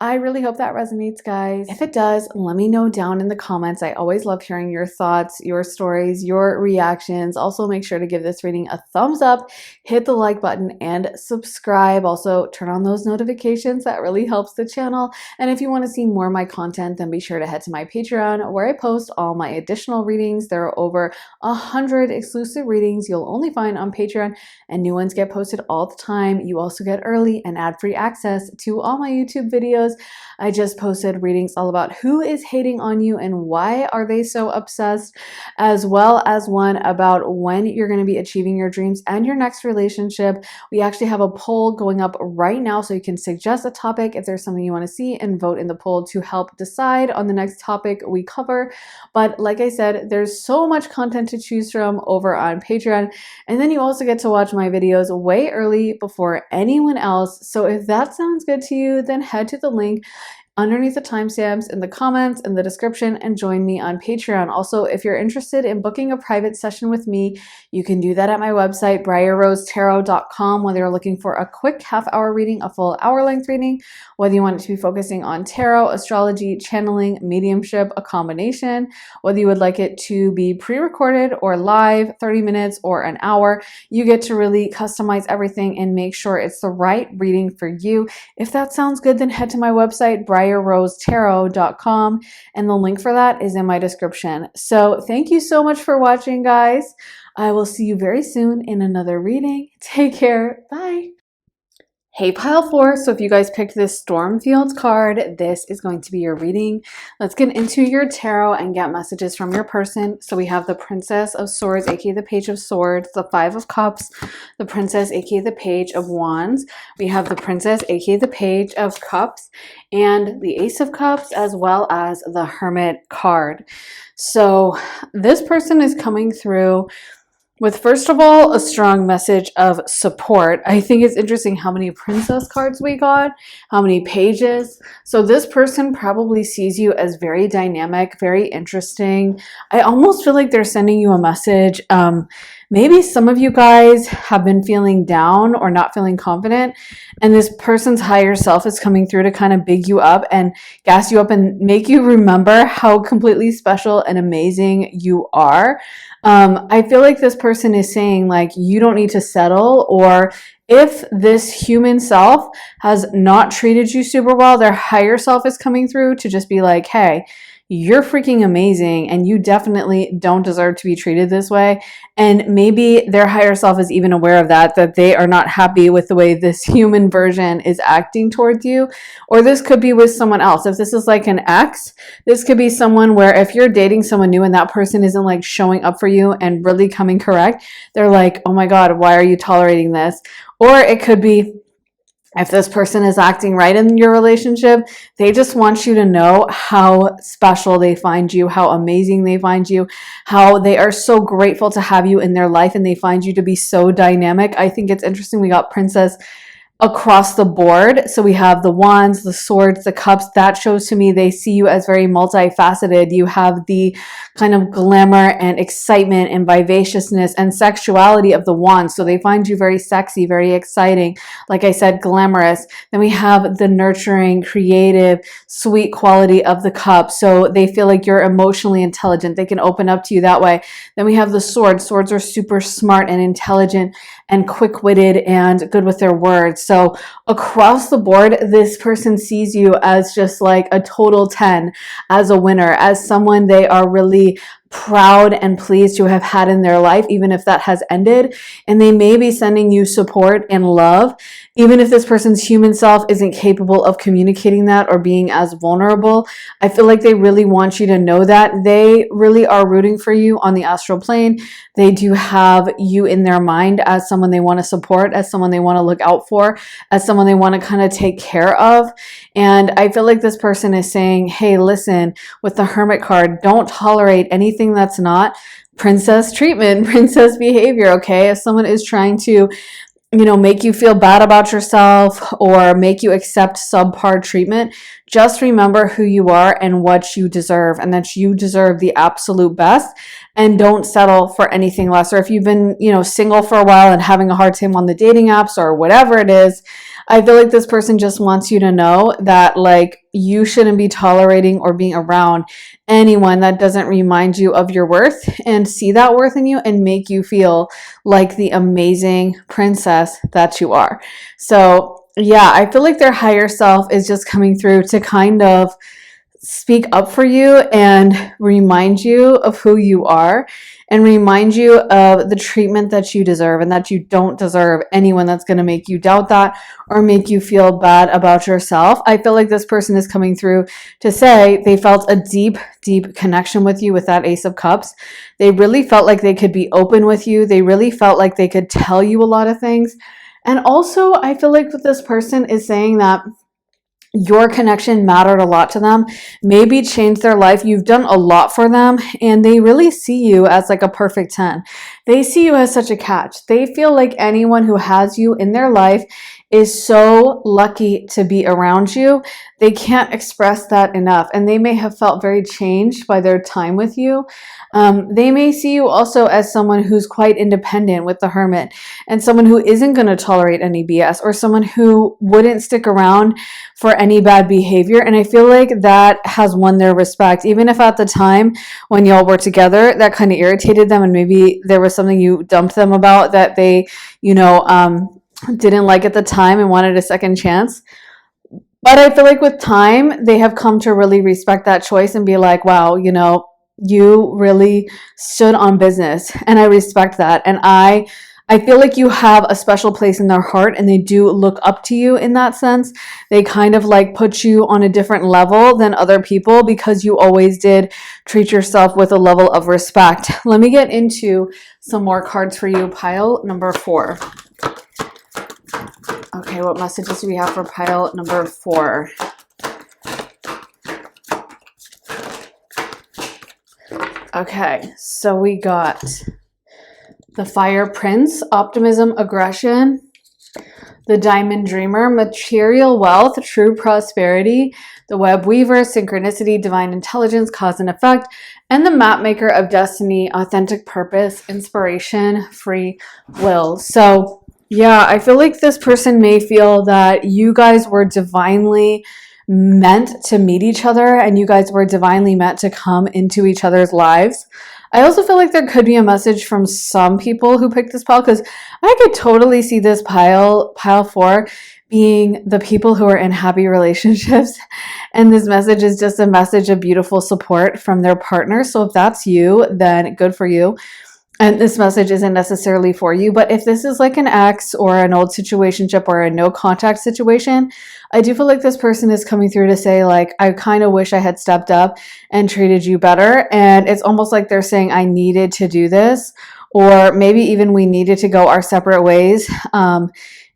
I really hope that resonates, guys. If it does, let me know down in the comments. I always love hearing your thoughts, your stories, your reactions. Also, make sure to give this reading a thumbs up, hit the like button, and subscribe. Also, turn on those notifications. That really helps the channel. And if you want to see more of my content, then be sure to head to my Patreon where I post all my additional readings. There are over 100 exclusive readings you'll only find on Patreon, and new ones get posted all the time. You also get early and ad-free access to all my YouTube videos. I just posted readings all about who is hating on you and why are they so obsessed, as well as one about when you're going to be achieving your dreams and your next relationship. We actually have a poll going up right now, so you can suggest a topic if there's something you want to see and vote in the poll to help decide on the next topic we cover. But like I said, there's so much content to choose from over on Patreon, and then you also get to watch my videos way early before anyone else. So if that sounds good to you, then head to the link underneath the timestamps in the comments in the description and join me on Patreon. Also, if you're interested in booking a private session with me, you can do that at my website, briarrosetarot.com, whether you're looking for a quick half-hour reading, a full hour-length reading, whether you want it to be focusing on tarot, astrology, channeling, mediumship, a combination, whether you would like it to be pre-recorded or live, 30 minutes or an hour. You get to really customize everything and make sure it's the right reading for you. If that sounds good, then head to my website, briarrosetarot.com, and the link for that is in my description. So thank you so much for watching, guys. I will see you very soon in another reading. Take care. Bye. Hey, pile 4. So if you guys picked this Stormfield card, this is going to be your reading. Let's get into your tarot and get messages from your person. So we have the Princess of Swords, aka the Page of Swords, the Five of Cups, the Princess, aka the Page of Wands. We have the Princess, aka the Page of Cups, and the Ace of Cups, as well as the Hermit card. So this person is coming through with, first of all, a strong message of support. I think it's interesting how many princess cards we got, how many pages. So this person probably sees you as very dynamic, very interesting. I almost feel like they're sending you a message. Maybe some of you guys have been feeling down or not feeling confident, and this person's higher self is coming through to kind of big you up and gas you up and make you remember how completely special and amazing you are. I feel like this person person is saying like, you don't need to settle, or if this human self has not treated you super well, their higher self is coming through to just be like, hey, you're freaking amazing and you definitely don't deserve to be treated this way. And maybe their higher self is even aware of that they are not happy with the way this human version is acting towards you. Or this could be with someone else. If this is like an ex, this could be someone where if you're dating someone new and that person isn't like showing up for you and really coming correct, they're like, oh my God, why are you tolerating this? Or it could be, if this person is acting right in your relationship, they just want you to know how special they find you, how amazing they find you, how they are so grateful to have you in their life, and they find you to be so dynamic. I think it's interesting. We got Princess across the board. So we have the wands, the swords, the cups. That shows to me they see you as very multifaceted. You have the kind of glamour and excitement and vivaciousness and sexuality of the wands. So they find you very sexy, very exciting. Like I said, glamorous. Then we have the nurturing, creative, sweet quality of the cup. So they feel like you're emotionally intelligent. They can open up to you that way. Then we have the swords. Swords are super smart and intelligent and quick-witted and good with their words. So across the board, this person sees you as just like a total 10, as a winner, as someone they are really proud and pleased to have had in their life, even if that has ended. And they may be sending you support and love, even if this person's human self isn't capable of communicating that or being as vulnerable. I feel like they really want you to know that they really are rooting for you on the astral plane. They do have you in their mind as someone they want to support, as someone they want to look out for, as someone they want to kind of take care of. And I feel like this person is saying, hey, listen, with the Hermit card, don't tolerate anything that's not princess treatment, princess behavior, okay? If someone is trying to, make you feel bad about yourself or make you accept subpar treatment, just remember who you are and what you deserve, and that you deserve the absolute best, and don't settle for anything less. Or if you've been, single for a while and having a hard time on the dating apps or whatever it is, I feel like this person just wants you to know that like you shouldn't be tolerating or being around anyone that doesn't remind you of your worth and see that worth in you and make you feel like the amazing princess that you are. So yeah, I feel like their higher self is just coming through to kind of speak up for you and remind you of who you are and remind you of the treatment that you deserve, and that you don't deserve anyone that's going to make you doubt that or make you feel bad about yourself. I feel like this person is coming through to say they felt a deep, deep connection with you with that Ace of Cups. They really felt like they could be open with you. They really felt like they could tell you a lot of things. And also, I feel like this person is saying that your connection mattered a lot to them, maybe changed their life. You've done a lot for them, and they really see you as like a perfect 10. They see you as such a catch. They feel like anyone who has you in their life is so lucky to be around you. They can't express that enough, and they may have felt very changed by their time with you. They may see you also as someone who's quite independent with the Hermit, and someone who isn't going to tolerate any BS, or someone who wouldn't stick around for any bad behavior. And I feel like that has won their respect, even if at the time when y'all were together that kind of irritated them, and maybe there was something you dumped them about that they didn't like at the time and wanted a second chance. But I feel like with time, they have come to really respect that choice and be like, wow, you really stood on business, and I respect that. And I feel like you have a special place in their heart, and they do look up to you in that sense. They kind of like put you on a different level than other people because you always did treat yourself with a level of respect. Let me get into some more cards for you. Pile number 4. Okay, what messages do we have for pile number 4? Okay, so we got the Fire Prince, optimism, aggression, the Diamond Dreamer, material wealth, true prosperity, the Web Weaver, synchronicity, divine intelligence, cause and effect, and the Map Maker of destiny, authentic purpose, inspiration, free will. So yeah, I feel like this person may feel that you guys were divinely meant to meet each other, and you guys were divinely meant to come into each other's lives. I also feel like there could be a message from some people who picked this pile, because I could totally see this pile 4, being the people who are in happy relationships. And this message is just a message of beautiful support from their partner. So if that's you, then good for you. And this message isn't necessarily for you, but if this is like an ex or an old situationship or a no contact situation, I do feel like this person is coming through to say, like, I kind of wish I had stepped up and treated you better. And it's almost like they're saying, I needed to do this, or maybe even we needed to go our separate ways.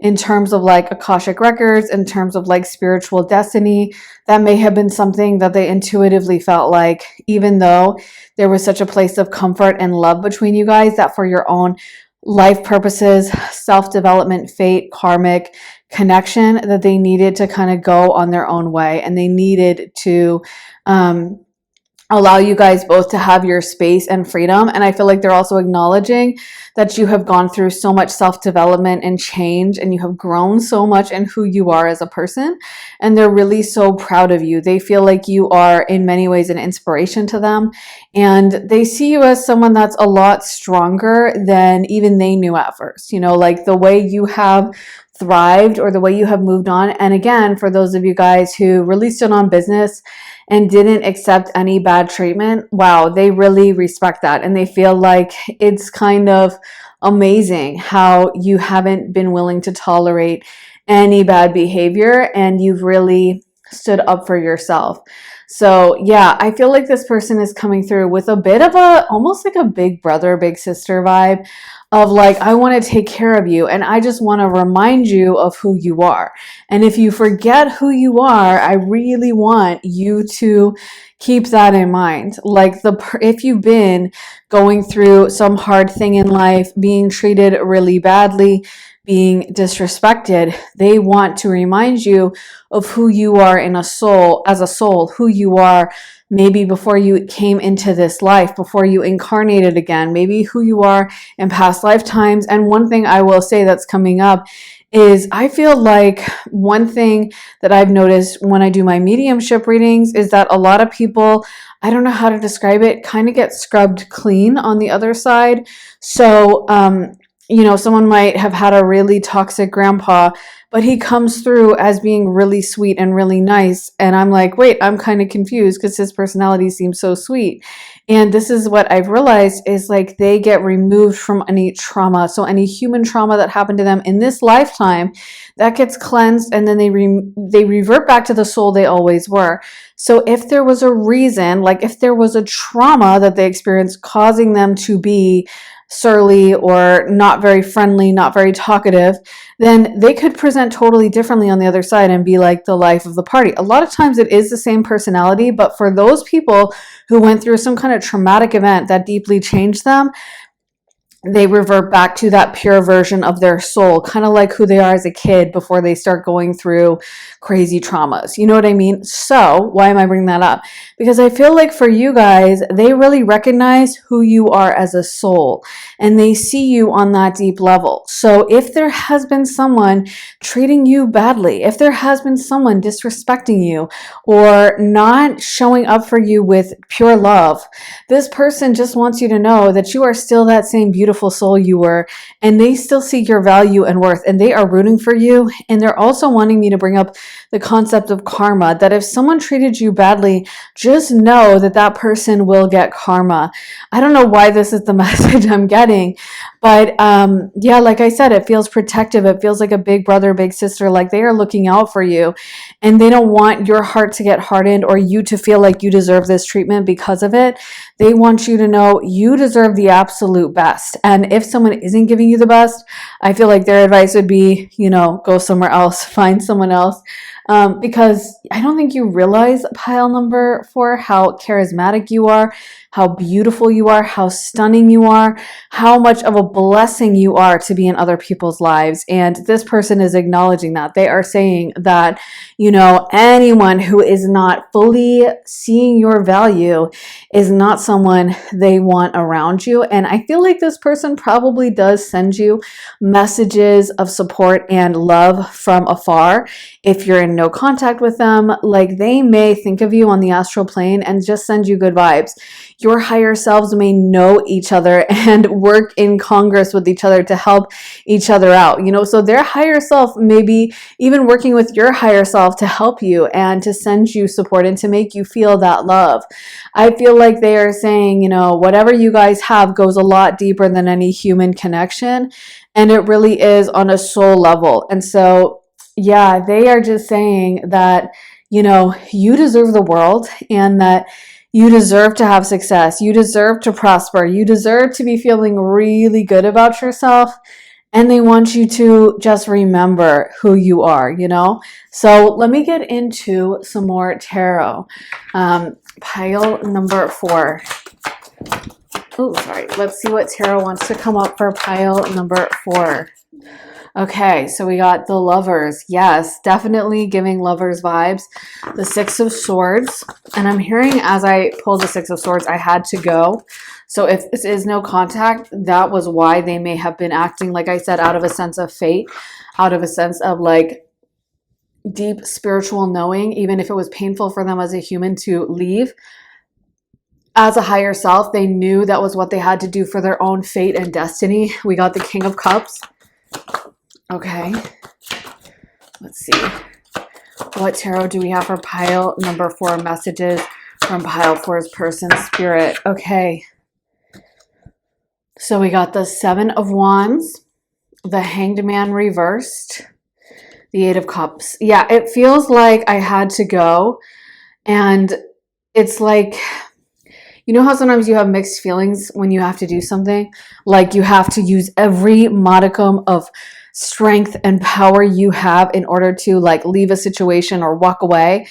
In terms of like Akashic records, in terms of like spiritual destiny, that may have been something that they intuitively felt like, even though there was such a place of comfort and love between you guys, that for your own life purposes, self-development, fate, karmic connection, that they needed to kind of go on their own way, and they needed to allow you guys both to have your space and freedom. And I feel like they're also acknowledging that you have gone through so much self-development and change, and you have grown so much in who you are as a person. And they're really so proud of you. They feel like you are in many ways an inspiration to them. And they see you as someone that's a lot stronger than even they knew at first. You know, like the way you have thrived or the way you have moved on. And again, for those of you guys who really stood on business and didn't accept any bad treatment, wow, they really respect that. And they feel like it's kind of amazing how you haven't been willing to tolerate any bad behavior, and you've really stood up for yourself. So yeah, I feel like this person is coming through with a bit of a, almost like a big brother, big sister vibe of like, I want to take care of you, and I just want to remind you of who you are. And if you forget who you are, I really want you to keep that in mind. Like if you've been going through some hard thing in life, being treated really badly, being disrespected, they want to remind you of who you are as a soul, who you are maybe before you came into this life, before you incarnated again, maybe who you are in past lifetimes. And one thing I will say that's coming up is, I feel like one thing that I've noticed when I do my mediumship readings is that a lot of people, I don't know how to describe it, kind of get scrubbed clean on the other side. So, someone might have had a really toxic grandpa, but he comes through as being really sweet and really nice. And I'm like, wait, I'm kind of confused because his personality seems so sweet. And this is what I've realized is like they get removed from any trauma. So any human trauma that happened to them in this lifetime, that gets cleansed, and then they revert back to the soul they always were. So if there was a reason, like if there was a trauma that they experienced causing them to be surly or not very friendly, not very talkative, then they could present totally differently on the other side and be like the life of the party. A lot of times it is the same personality, but for those people who went through some kind of traumatic event that deeply changed them, they revert back to that pure version of their soul, kind of like who they are as a kid before they start going through crazy traumas. You know what I mean? So why am I bringing that up? Because I feel like for you guys, they really recognize who you are as a soul, and they see you on that deep level. So if there has been someone treating you badly, if there has been someone disrespecting you or not showing up for you with pure love, this person just wants you to know that you are still that same beautiful soul you were, and they still see your value and worth, and they are rooting for you. And they're also wanting me to bring up the concept of karma, that if someone treated you badly, just know that that person will get karma. I don't know why this is the message I'm getting, but yeah, like I said, it feels protective. It feels like a big brother, big sister, like they are looking out for you, and they don't want your heart to get hardened or you to feel like you deserve this treatment because of it. They want you to know you deserve the absolute best. And if someone isn't giving you the best, I feel like their advice would be, go somewhere else, find someone else. Because I don't think you realize, pile number 4, how charismatic you are, how beautiful you are, how stunning you are, how much of a blessing you are to be in other people's lives. And this person is acknowledging that. They are saying that, anyone who is not fully seeing your value is not someone they want around you. And I feel like this person probably does send you messages of support and love from afar if you're in during no contact with them, like they may think of you on the astral plane and just send you good vibes. Your higher selves may know each other and work in congress with each other to help each other out, so their higher self may be even working with your higher self to help you and to send you support and to make you feel that love. I feel like they are saying, whatever you guys have goes a lot deeper than any human connection, and it really is on a soul level. And so, yeah, they are just saying that, you deserve the world, and that you deserve to have success. You deserve to prosper. You deserve to be feeling really good about yourself. And they want you to just remember who you are, So let me get into some more tarot. Pile number 4. Oh, sorry. Let's see what tarot wants to come up for pile number 4. Okay, so we got the Lovers. Yes, definitely giving Lovers vibes. The Six of Swords. And I'm hearing as I pulled the Six of Swords, I had to go. So if this is no contact, that was why they may have been acting, like I said, out of a sense of fate, out of a sense of like deep spiritual knowing, even if it was painful for them as a human to leave. As a higher self, they knew that was what they had to do for their own fate and destiny. We got the King of Cups. Okay, let's see. What tarot do we have for pile number 4? Messages from pile 4's person spirit. Okay. So we got the 7 of Wands, the Hanged Man reversed, the 8 of Cups. Yeah, it feels like I had to go. And it's like, how sometimes you have mixed feelings when you have to do something? Like you have to use every modicum of strength and power you have in order to like leave a situation or walk away.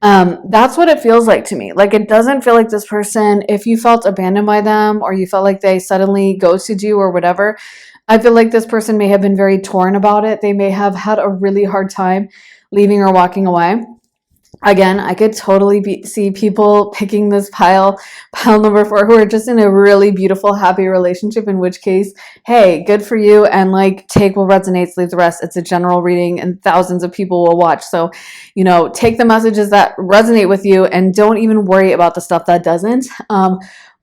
That's what it feels like to me. Like it doesn't feel like this person, if you felt abandoned by them or you felt like they suddenly ghosted you or whatever, I feel like this person may have been very torn about it. They may have had a really hard time leaving or walking away. Again, I could totally see people picking this pile number 4, who are just in a really beautiful, happy relationship, in which case, hey, good for you. And like, take what resonates, leave the rest. It's a general reading and thousands of people will watch. So, take the messages that resonate with you and don't even worry about the stuff that doesn't.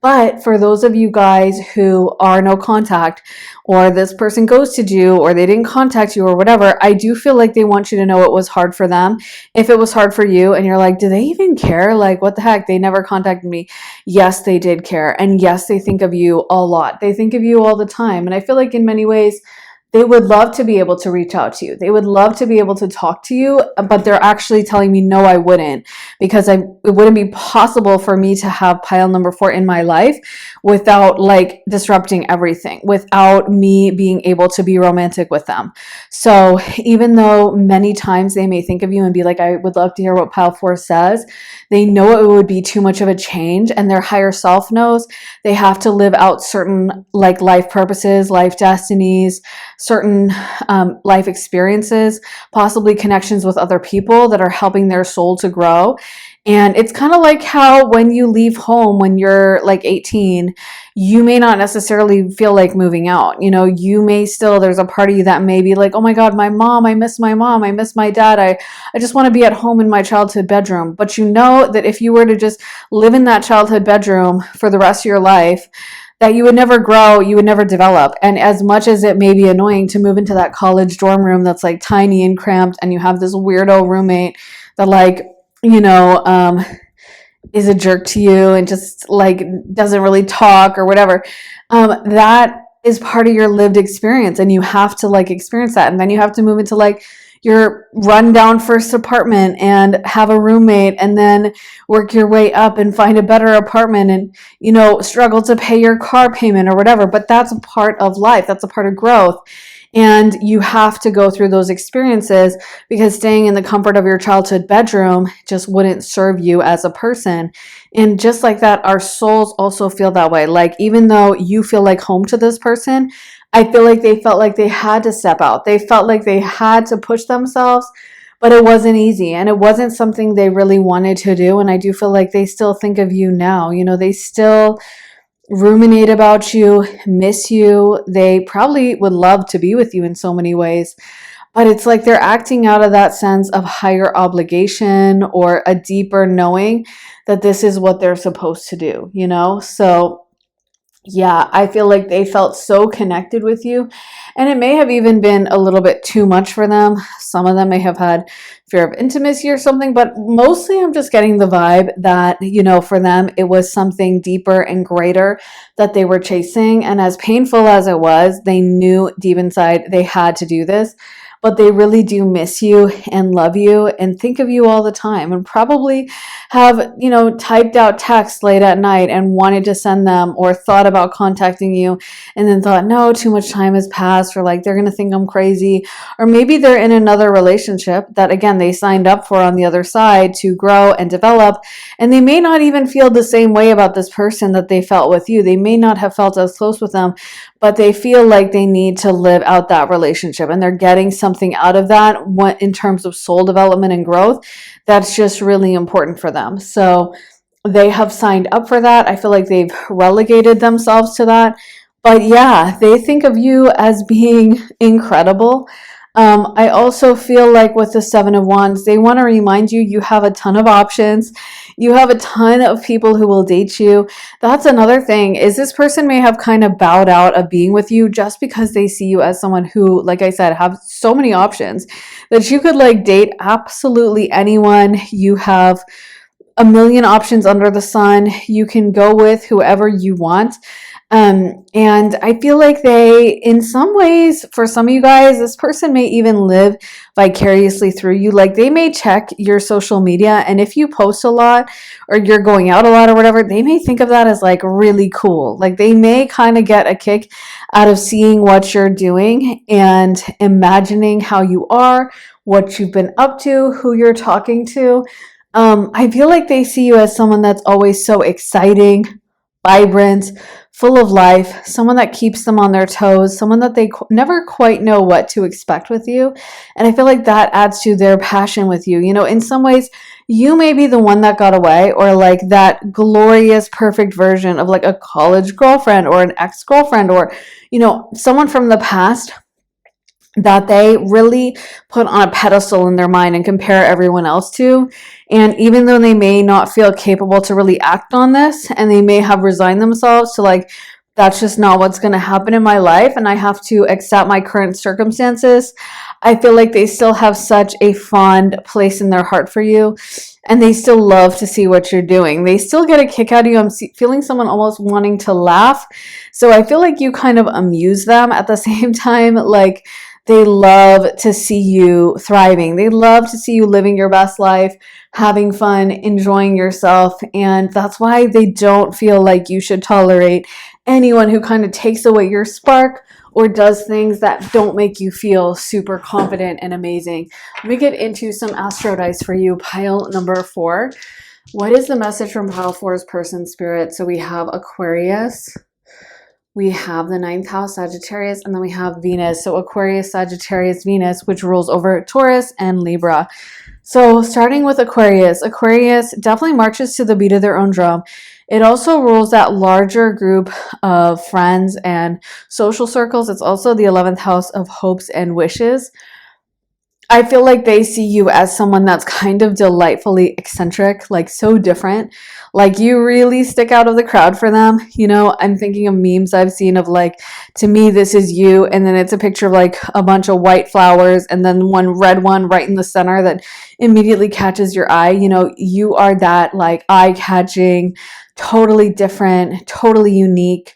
But for those of you guys who are no contact, or this person ghosted you, or they didn't contact you or whatever, I do feel like they want you to know it was hard for them. If it was hard for you and you're like, do they even care? Like, what the heck? They never contacted me. Yes, they did care. And yes, they think of you a lot. They think of you all the time. And I feel like in many ways, they would love to be able to reach out to you. They would love to be able to talk to you, but they're actually telling me, no, I wouldn't, because it wouldn't be possible for me to have pile number 4 in my life without like disrupting everything, without me being able to be romantic with them. So even though many times they may think of you and be like, I would love to hear what pile 4 says, they know it would be too much of a change, and their higher self knows they have to live out certain like life purposes, life destinies, certain life experiences, possibly connections with other people that are helping their soul to grow. And it's kind of like how when you leave home when you're like 18, you may not necessarily feel like moving out. You may still, there's a part of you that may be like, oh my God, my mom, I miss my mom, I miss my dad, I just want to be at home in my childhood bedroom. But you know that if you were to just live in that childhood bedroom for the rest of your life, that you would never grow, you would never develop. And as much as it may be annoying to move into that college dorm room that's like tiny and cramped, and you have this weirdo roommate that like, is a jerk to you and just like doesn't really talk or whatever, that is part of your lived experience, and you have to like experience that. And then you have to move into like your rundown first apartment and have a roommate, and then work your way up and find a better apartment, and struggle to pay your car payment or whatever. But that's a part of life, that's a part of growth. And you have to go through those experiences, because staying in the comfort of your childhood bedroom just wouldn't serve you as a person. And just like that, our souls also feel that way. Like, even though you feel like home to this person, I feel like they felt like they had to step out. They felt like they had to push themselves, but it wasn't easy, and it wasn't something they really wanted to do. And I do feel like they still think of you now. They still ruminate about you, miss you. They probably would love to be with you in so many ways, but it's like they're acting out of that sense of higher obligation or a deeper knowing that this is what they're supposed to do, you know? So yeah, I feel like they felt so connected with you, and it may have even been a little bit too much for them. Some of them may have had fear of intimacy or something, but mostly I'm just getting the vibe that, you know, for them, it was something deeper and greater that they were chasing. And as painful as it was, they knew deep inside they had to do this. But they really do miss you and love you and think of you all the time, and probably have, you know, typed out texts late at night and wanted to send them, or thought about contacting you and then thought, no, too much time has passed, or like they're going to think I'm crazy. Or maybe they're in another relationship that, again, they signed up for on the other side to grow and develop. And they may not even feel the same way about this person that they felt with you. They may not have felt as close with them, but they feel like they need to live out that relationship, and they're getting something out of that in terms of soul development and growth that's just really important for them. So they have signed up for that. I feel like they've relegated themselves to that. But yeah, they think of you as being incredible. I also feel like with the Seven of Wands, they want to remind you you have a ton of options. You have a ton of people who will date you. That's another thing, is this person may have kind of bowed out of being with you just because they see you as someone who, like I said, have so many options that you could like date absolutely anyone. You have a million options under the sun. You can go with whoever you want. And I feel like they, in some ways, for some of you guys, this person may even live vicariously through you. Like they may check your social media, and if you post a lot or you're going out a lot or whatever, they may think of that as like really cool. Like they may kind of get a kick out of seeing what you're doing and imagining how you are, what you've been up to, who you're talking to. I feel like they see you as someone that's always so exciting, vibrant, full of life, someone that keeps them on their toes, someone that they never quite know what to expect with you. And I feel like that adds to their passion with you. You know, in some ways, you may be the one that got away, or like that glorious, perfect version of like a college girlfriend or an ex-girlfriend, or, you know, someone from the past that they really put on a pedestal in their mind and compare everyone else to. And even though they may not feel capable to really act on this, and they may have resigned themselves to like, that's just not what's going to happen in my life, and I have to accept my current circumstances, I feel like they still have such a fond place in their heart for you. And they still love to see what you're doing. They still get a kick out of you. I'm feeling someone almost wanting to laugh. So I feel like you kind of amuse them at the same time. Like, they love to see you thriving. They love to see you living your best life, having fun, enjoying yourself. And that's why they don't feel like you should tolerate anyone who kind of takes away your spark or does things that don't make you feel super confident and amazing. Let me get into some astro dice for you. Pile number 4. What is the message from pile 4's person spirit? So we have Aquarius. We have the 9th house, Sagittarius, and then we have Venus. So Aquarius, Sagittarius, Venus, which rules over Taurus and Libra. So starting with Aquarius, Aquarius definitely marches to the beat of their own drum. It also rules that larger group of friends and social circles. It's also the 11th house of hopes and wishes. I feel like they see you as someone that's kind of delightfully eccentric, like so different. Like you really stick out of the crowd for them. You know, I'm thinking of memes I've seen of like, to me, this is you. And then it's a picture of like a bunch of white flowers and then one red one right in the center that immediately catches your eye. You know, you are that like eye-catching, totally different, totally unique,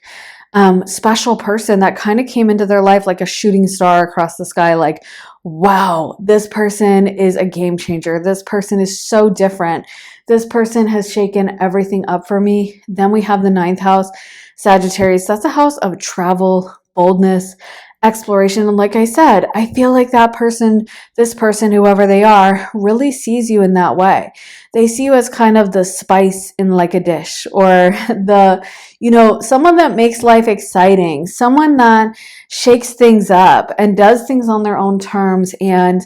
special person that kind of came into their life like a shooting star across the sky. Like, wow, this person is a game changer. This person is so different. This person has shaken everything up for me. Then we have the 9th house, Sagittarius. That's a house of travel, boldness, exploration. And like I said, I feel like that person, this person, whoever they are, really sees you in that way. They see you as kind of the spice in like a dish, or the, you know, someone that makes life exciting, someone that shakes things up and does things on their own terms. And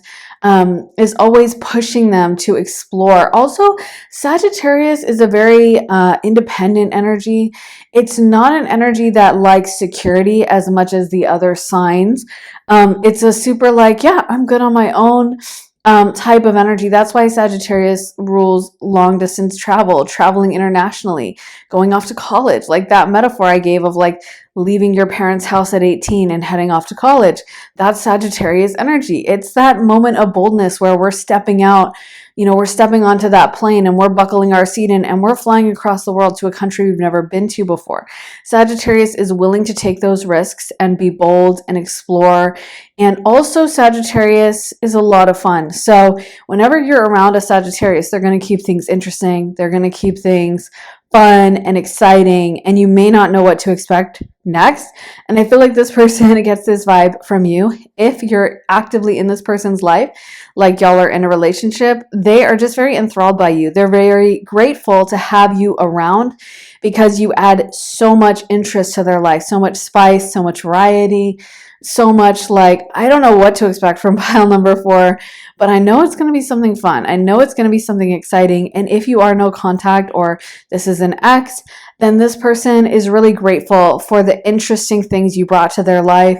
is always pushing them to explore. Also, Sagittarius is a very independent energy. It's not an energy that likes security as much as the other signs. It's a super like, yeah, I'm good on my own type of energy. That's why Sagittarius rules long distance travel, traveling internationally, going off to college. Like that metaphor I gave of like leaving your parents' house at 18 and heading off to college. That's Sagittarius energy. It's that moment of boldness where we're stepping out, we're stepping onto that plane and we're buckling our seat in and we're flying across the world to a country we've never been to before. Sagittarius is willing to take those risks and be bold and explore. And also Sagittarius is a lot of fun. So whenever you're around a Sagittarius, they're going to keep things interesting. They're going to keep things fun and exciting, and you may not know what to expect next. And I feel like this person gets this vibe from you. If you're actively in this person's life, like y'all are in a relationship, they are just very enthralled by you. They're very grateful to have you around because you add so much interest to their life, so much spice, so much variety, so much like, I don't know what to expect from pile number 4, but I know it's going to be something fun. I know it's going to be something exciting. And if you are no contact or this is an ex, then this person is really grateful for the interesting things you brought to their life,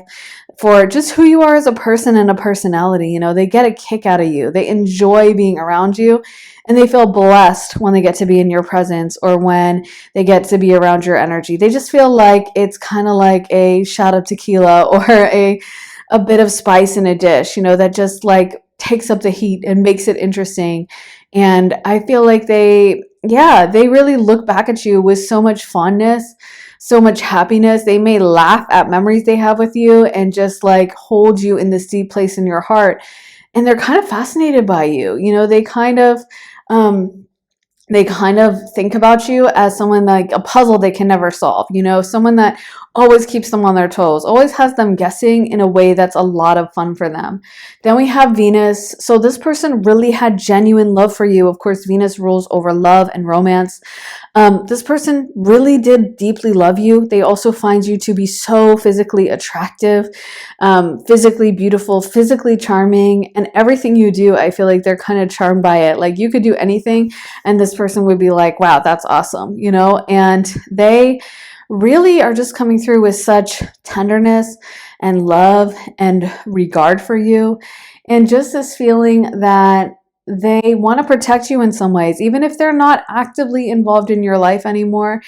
for just who you are as a person and a personality. They get a kick out of you. They enjoy being around you. And they feel blessed when they get to be in your presence or when they get to be around your energy. They just feel like it's kind of like a shot of tequila or a bit of spice in a dish, that just like takes up the heat and makes it interesting. And I feel like they really look back at you with so much fondness, so much happiness. They may laugh at memories they have with you and just like hold you in this deep place in your heart. And they're kind of fascinated by you. They kind of think about you as someone like a puzzle they can never solve, someone that always keeps them on their toes, always has them guessing in a way that's a lot of fun for them. Then we have Venus. So this person really had genuine love for you. Of course, Venus rules over love and romance. This person really did deeply love you. They also find you to be so physically attractive, physically beautiful, physically charming, and everything you do, I feel like they're kind of charmed by it. Like you could do anything and this person would be like, wow, that's awesome, and they really are just coming through with such tenderness and love and regard for you. And just this feeling that they want to protect you in some ways, even if they're not actively involved in your life anymore.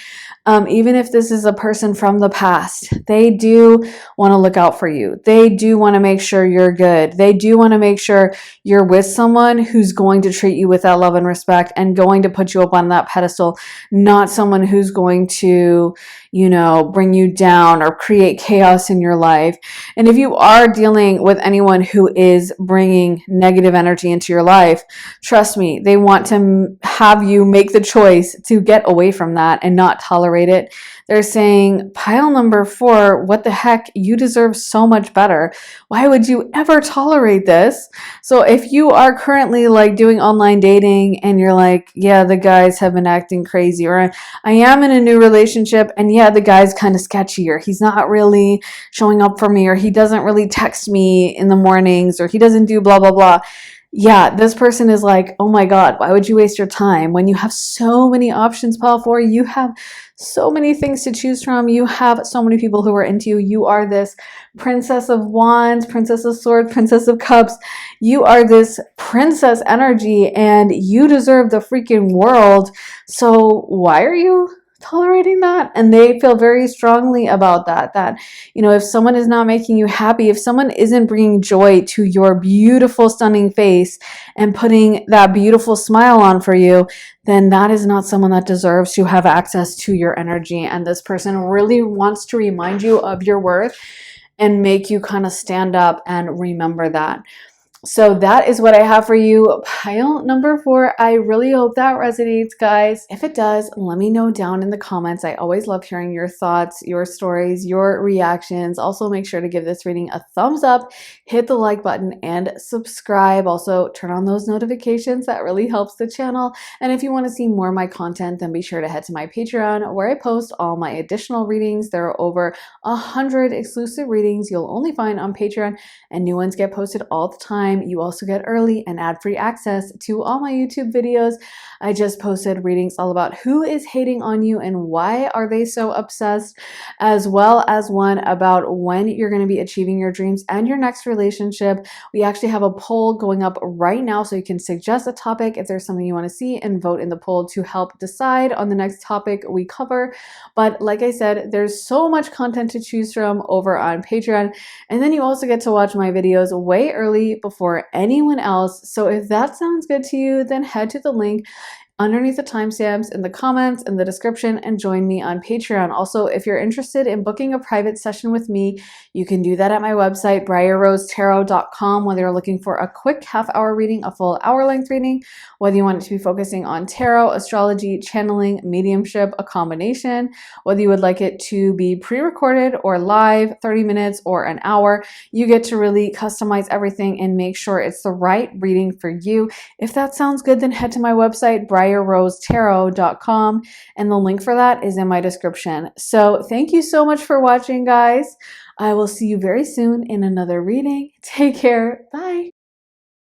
Even if this is a person from the past, they do want to look out for you. They do want to make sure you're good. They do want to make sure you're with someone who's going to treat you with that love and respect and going to put you up on that pedestal, not someone who's going to, bring you down or create chaos in your life. And if you are dealing with anyone who is bringing negative energy into your life, trust me, they want to have you make the choice to get away from that and not tolerate it. They're saying, pile number 4, what the heck? You deserve so much better. Why would you ever tolerate this? So if you are currently like doing online dating and you're like, yeah, the guys have been acting crazy, or I am in a new relationship and yeah, the guy's kind of sketchy, or he's not really showing up for me, or he doesn't really text me in the mornings, or he doesn't do blah, blah, blah. Yeah, this person is like, oh my God, why would you waste your time when you have so many options, pile 4? You have so many things to choose from. You have so many people who are into you. You are this princess of wands, princess of swords, princess of cups. You are this princess energy and you deserve the freaking world. So why are you tolerating that? And they feel very strongly about that if someone is not making you happy, if someone isn't bringing joy to your beautiful, stunning face and putting that beautiful smile on for you, then that is not someone that deserves to have access to your energy. And this person really wants to remind you of your worth and make you kind of stand up and remember that. So that is what I have for you, pile number 4. I really hope that resonates, guys. If it does, let me know down in the comments. I always love hearing your thoughts, your stories, your reactions. Also, make sure to give this reading a thumbs up, hit the like button, and subscribe. Also, turn on those notifications. That really helps the channel. And if you want to see more of my content, then be sure to head to my Patreon, where I post all my additional readings. There are over 100 exclusive readings you'll only find on Patreon, and new ones get posted all the time. time, you also get early and ad-free access to all my YouTube videos. I just posted readings all about who is hating on you and why are they so obsessed, as well as one about when you're going to be achieving your dreams and your next relationship. We actually have a poll going up right now, so you can suggest a topic if there's something you want to see and vote in the poll to help decide on the next topic we cover. But like I said, there's so much content to choose from over on Patreon, and then you also get to watch my videos way early before anyone else. So if that sounds good to you, then head to the link underneath the timestamps in the comments in the description and join me on Patreon. Also, if you're interested in booking a private session with me, you can do that at my website, briarrosetarot.com, whether you're looking for a quick half-hour reading, a full hour-length reading, whether you want it to be focusing on tarot, astrology, channeling, mediumship, a combination, whether you would like it to be pre-recorded or live, 30 minutes or an hour. You get to really customize everything and make sure it's the right reading for you. If that sounds good, then head to my website, briarrosetarot.com, and the link for that is in my description. So thank you so much for watching, guys. I will see you very soon in another reading. Take care. Bye.